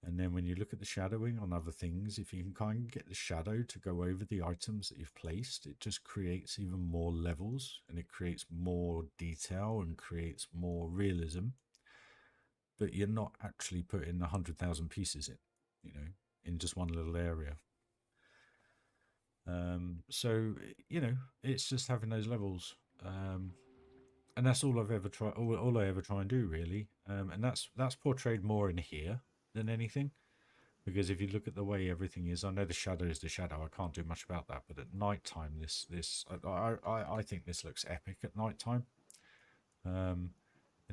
And then when you look at the shadowing on other things, if you can kind of get the shadow to go over the items that you've placed, it just creates even more levels, and it creates more detail and creates more realism. But you're not actually putting 100,000 pieces in, you know, in just one little area. So, you know, it's just having those levels. And that's all I've ever tried, all I ever try and do, really. And that's portrayed more in here than anything. Because if you look at the way everything is, I know the shadow is the shadow. I can't do much about that. But at night time, I think this looks epic at night time. And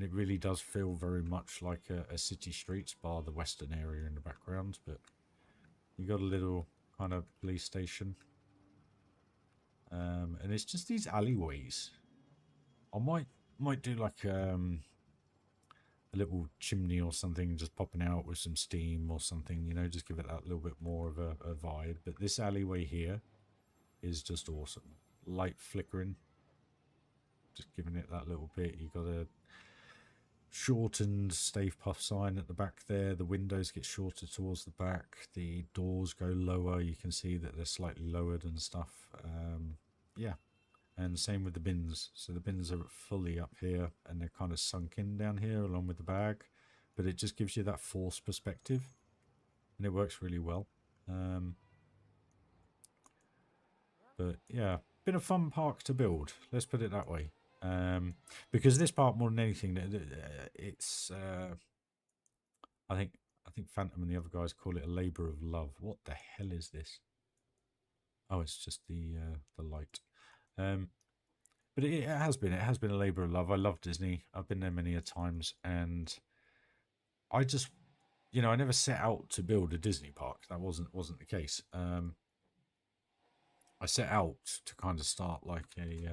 it really does feel very much like a city streets, bar the western area in the background. But you got a little kind of police station. And it's just these alleyways. I might do like a little chimney or something just popping out with some steam or something, you know, just give it that little bit more of a vibe. But this alleyway here is just awesome. Light flickering. Just giving it that little bit. You got a shortened stave puff sign at the back there. The windows get shorter towards the back. The doors go lower. You can see that they're slightly lowered and stuff. Yeah, and same with the bins. So the bins are fully up here and they're kind of sunk in down here along with the bag, but it just gives you that forced perspective and it works really well. But yeah, been a fun park to build, let's put it that way. Because this part more than anything, it's I think Phantom and the other guys call it a labor of love. What the hell is this? Oh, it's just the light. But it has been a labor of love. I love Disney. I've been there many a times, and I just, you know, I never set out to build a Disney park. That wasn't the case. I set out to kind of start like a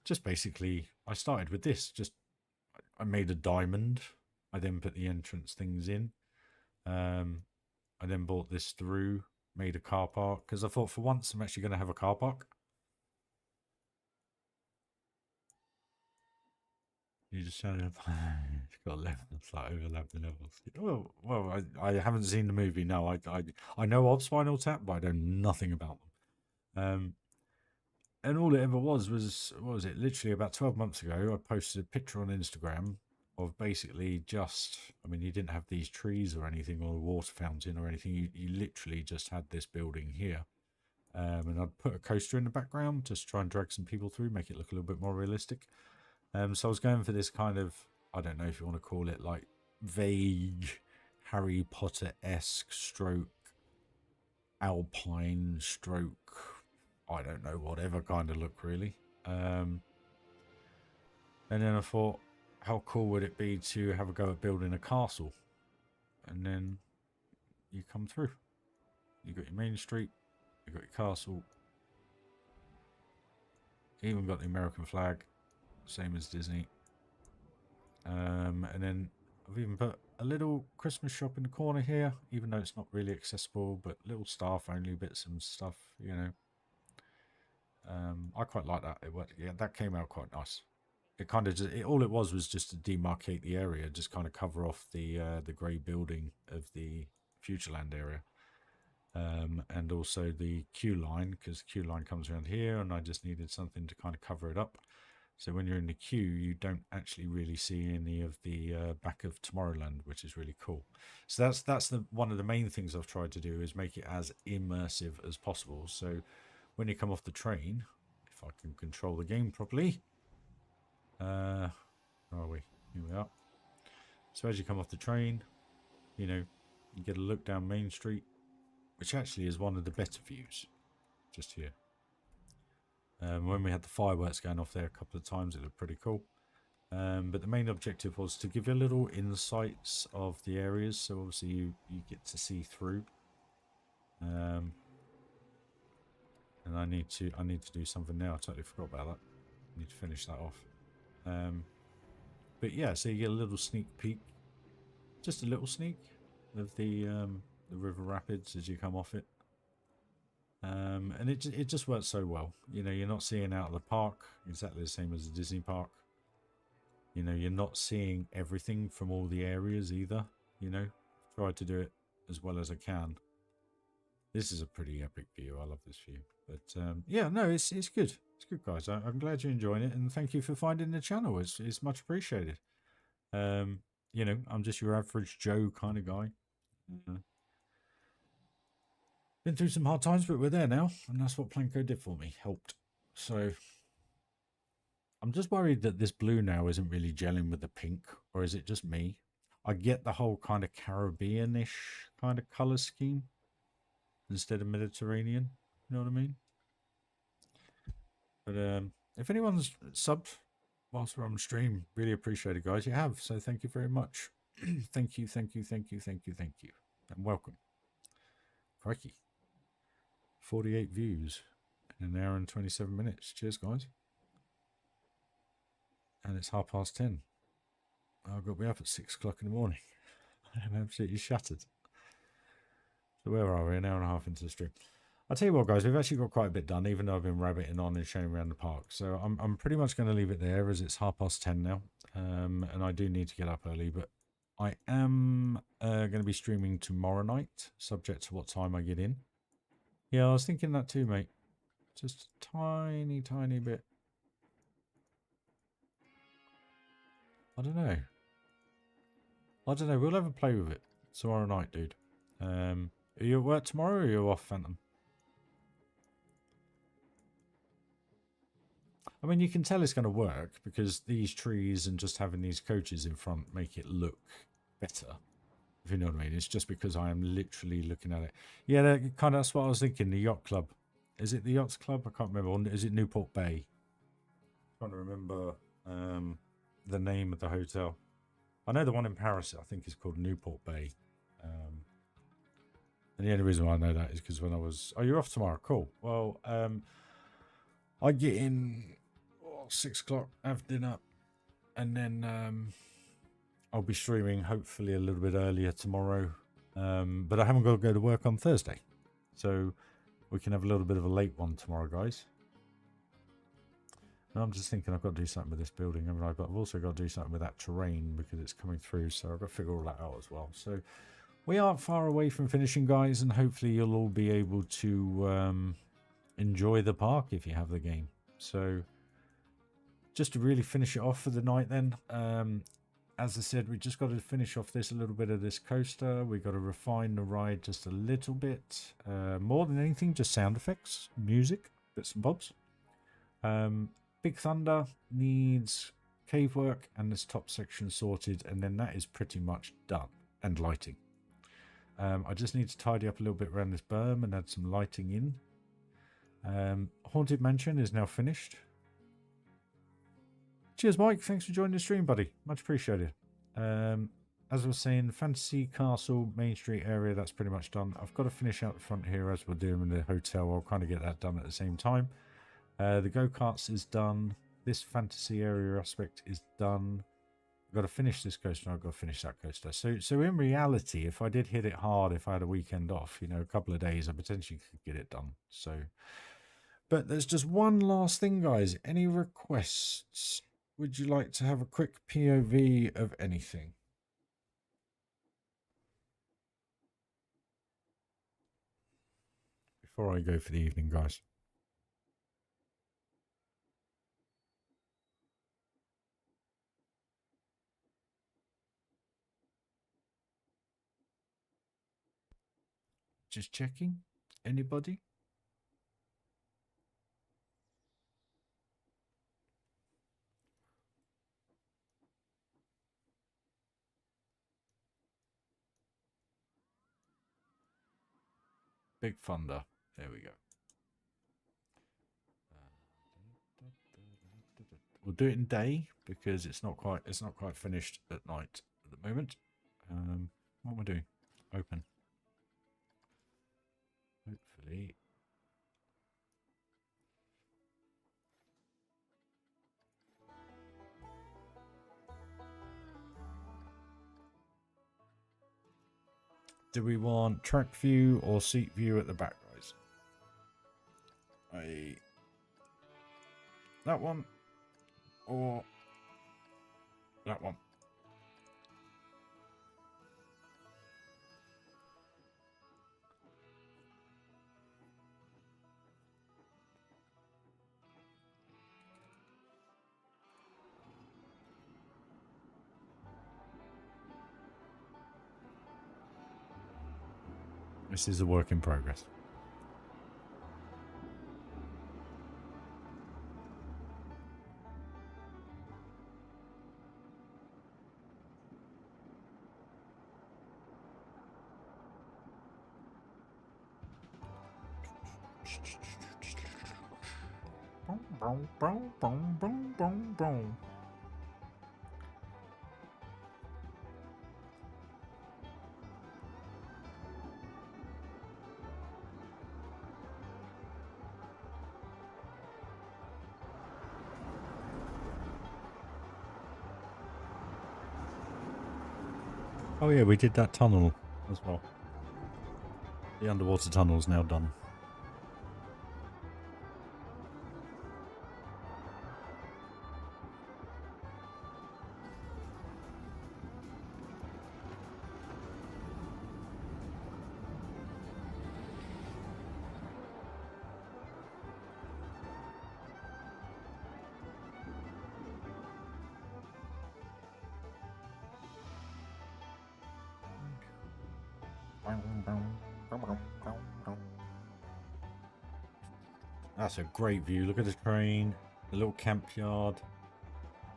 just basically I started with this. Just I made a diamond. I then put the entrance things in. I then bought this through, made a car park because I thought for once I'm actually going to have a car park. You just showed up. It's got levels, like overlapping levels. Well, I haven't seen the movie. No, I know of Spinal Tap, but I know nothing about them. And all it ever was what was it? Literally about 12 months ago, I posted a picture on Instagram of basically just. I mean, you didn't have these trees or anything, or a water fountain or anything. You literally just had this building here. And I'd put a coaster in the background just to try and drag some people through, make it look a little bit more realistic. So I was going for this kind of, I don't know if you want to call it like vague Harry Potter-esque stroke alpine stroke, I don't know, whatever kind of look really. And then I thought, how cool would it be to have a go at building a castle? And then you come through. You got your main street, you got your castle, even got the American flag, same as Disney. And then I've even put a little Christmas shop in the corner here, even though it's not really accessible, but little staff only bits and stuff, you know. I quite like that. It worked. Yeah, that came out quite nice. It kind of just, all it was just to demarcate the area, just kind of cover off the grey building of the Futureland area. And also the queue line, because queue line comes around here, and I just needed something to kind of cover it up. So when you're in the queue, you don't actually really see any of the back of Tomorrowland, which is really cool. So that's one of the main things I've tried to do is make it as immersive as possible. So when you come off the train, if I can control the game properly, where are we? Here we are. So as you come off the train, you know, you get a look down Main Street, which actually is one of the better views, just here. When we had the fireworks going off there a couple of times, it looked pretty cool. But the main objective was to give you a little insights of the areas, so obviously you get to see through. And I need to do something now. I totally forgot about that. I need to finish that off. But yeah, so you get a little sneak peek, just a little sneak of the river rapids as you come off it. And it just works so well. You know, you're not seeing out of the park exactly the same as a Disney park. You know, you're not seeing everything from all the areas either. You know, try to do it as well as I can. This is a pretty epic view. I love this view. But yeah, no, it's good. It's good, guys. I'm glad you're enjoying it, and thank you for finding the channel. It's much appreciated. You know, I'm just your average Joe kind of guy. Been through some hard times, but we're there now, and that's what Planco did for me. Helped. So I'm just worried that this blue now isn't really gelling with the pink, or is it just me? I get the whole kind of Caribbean-ish kind of colour scheme instead of Mediterranean. You know what I mean? But if anyone's subbed whilst we're on stream, really appreciate it, guys. You have, so thank you very much. Thank you, thank you, thank you, thank you, thank you, and welcome. Crikey. 48 views in an hour and 27 minutes. Cheers, guys. And it's 10:30. I've got to be up at 6 o'clock in the morning. I'm absolutely shattered. So where are we? An hour and a half into the stream. I'll tell you what, guys, we've actually got quite a bit done, even though I've been rabbiting on and showing around the park. So I'm pretty much going to leave it there, as it's 10:30 now. And I do need to get up early, but I am going to be streaming tomorrow night, subject to what time I get in. Yeah, I was thinking that too, mate. Just a tiny, tiny bit. I don't know. We'll have a play with it tomorrow night, dude. Are you at work tomorrow, or are you off, Phantom? I mean, you can tell it's going to work because these trees and just having these coaches in front make it look better. If you know what I mean. It's just because I am literally looking at it. Yeah, that's what I was thinking. The yacht club. Is it the yachts club? I can't remember. Or is it Newport Bay? I'm trying to remember the name of the hotel. I know the one in Paris, I think, is called Newport Bay. And the only reason why I know that is because when I was... Oh, you're off tomorrow. Cool. Well, I get in 6 o'clock, have dinner, and then I'll be streaming hopefully a little bit earlier tomorrow. But I haven't got to go to work on Thursday. So we can have a little bit of a late one tomorrow, guys. And I'm just thinking I've got to do something with this building, haven't I? But I've also got to do something with that terrain because it's coming through. So I've got to figure all that out as well. So we aren't far away from finishing, guys. And hopefully you'll all be able to enjoy the park if you have the game. So just to really finish it off for the night then. As I said, we just got to finish off this a little bit of this coaster. We got to refine the ride just a little bit. More than anything, just sound effects, music, bits and bobs. Big Thunder needs cave work and this top section sorted, and then that is pretty much done. And lighting. I just need to tidy up a little bit around this berm and add some lighting in. Haunted Mansion is now finished. Cheers, Mike. Thanks for joining the stream, buddy. Much appreciated. As I was saying, Fantasy Castle, Main Street area, that's pretty much done. I've got to finish out the front here as we're doing in the hotel. I'll kind of get that done at the same time. The go-karts is done. This fantasy area aspect is done. I've got to finish this coaster and I've got to finish that coaster. So in reality, if I did hit it hard, if I had a weekend off, you know, a couple of days, I potentially could get it done. So, but there's just one last thing, guys. Any requests? Would you like to have a quick POV of anything? Before I go for the evening, guys. Just checking. Anybody? Big Thunder. There we go. We'll do it in day because it's not quite finished at night at the moment. What am I doing? Open. Hopefully. Do we want track view or seat view at the back, guys? That one or that one? This is a work in progress. Oh yeah, we did that tunnel as well. The underwater tunnel's now done. That's a great view. Look at the train, the little camp yard.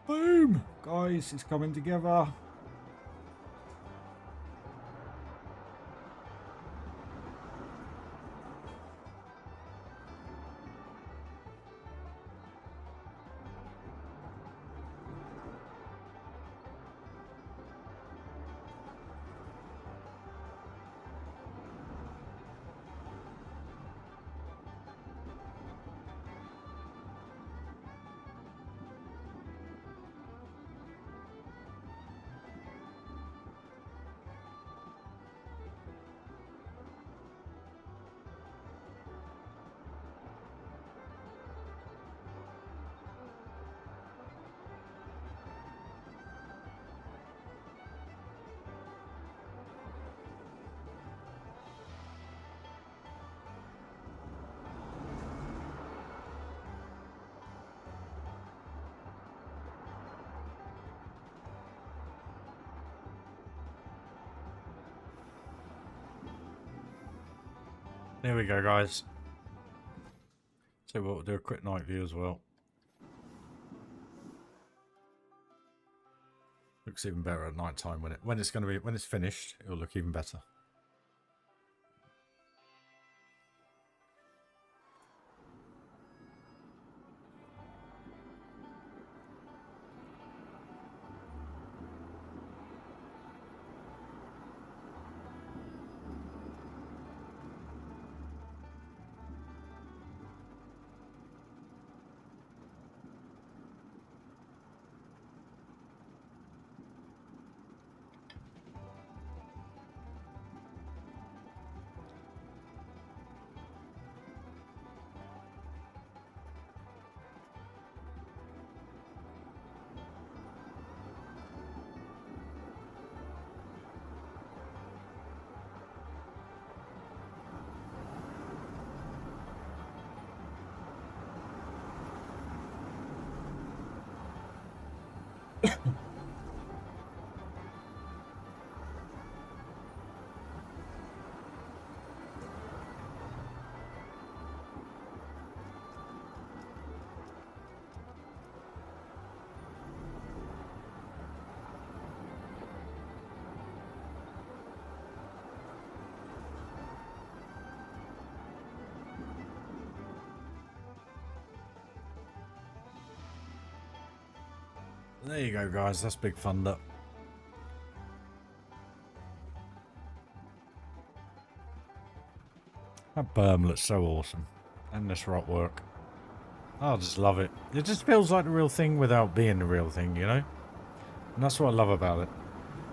Boom! Guys, it's coming together. There we go, guys. So we'll do a quick night view as well. Looks even better at night time when it's finished. It'll look even better. There you go, guys. That's Big Thunder. That berm looks so awesome. And this rock work. I just love it. It just feels like the real thing without being the real thing, you know? And that's what I love about it.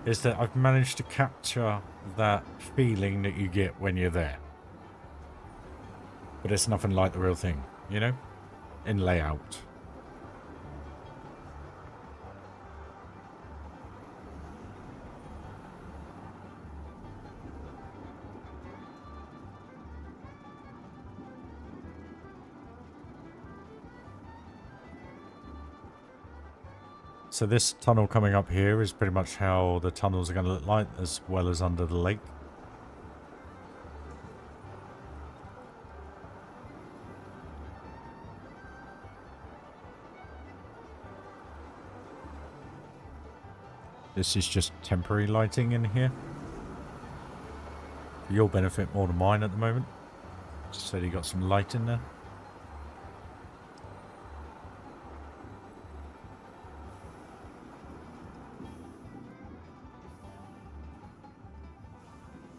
Is that I've managed to capture that feeling that you get when you're there. But it's nothing like the real thing, you know? In layout. So this tunnel coming up here is pretty much how the tunnels are going to look like, as well as under the lake. This is just temporary lighting in here. For your benefit more than mine at the moment. Just said he got some light in there.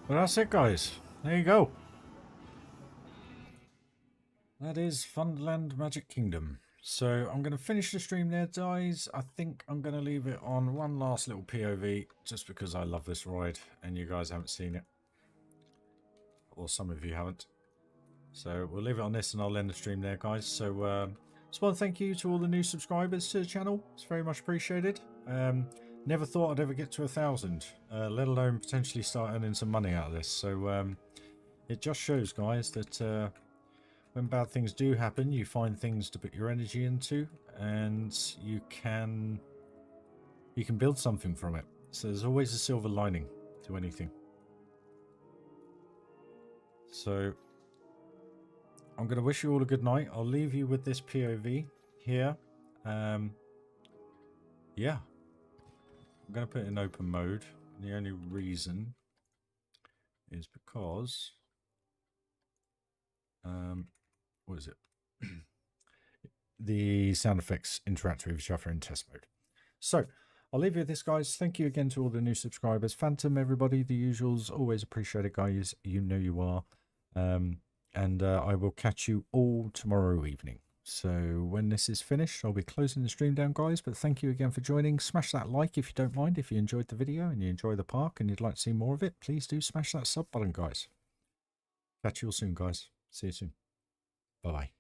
Well, that's it, guys. There you go. That is Funland Magic Kingdom. So I'm going to finish the stream there, guys. I think I'm going to leave it on one last little POV, just because I love this ride and you guys haven't seen it. Or some of you haven't. So we'll leave it on this and I'll end the stream there, guys. So just want to thank you to all the new subscribers to the channel. It's very much appreciated. Never thought I'd ever get to 1,000, let alone potentially start earning some money out of this. So it just shows, guys, that when bad things do happen, you find things to put your energy into, and you can build something from it. So there's always a silver lining to anything. So I'm going to wish you all a good night. I'll leave you with this POV here. Yeah. I'm going to put it in open mode. The only reason is because what is it? The sound effects interact with each other in test mode. So I'll leave you with this, guys. Thank you again to all the new subscribers. Phantom, everybody, the usuals. Always appreciate it, guys. You know you are. And I will catch you all tomorrow evening. So when this is finished, I'll be closing the stream down, guys. But thank you again for joining. Smash that like if you don't mind. If you enjoyed the video and you enjoy the park and you'd like to see more of it, please do smash that sub button, guys. Catch you all soon, guys. See you soon. Bye-bye.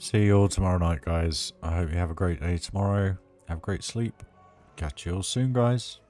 See you all tomorrow night, guys. I hope you have a great day tomorrow. Have a great sleep. Catch you all soon, guys.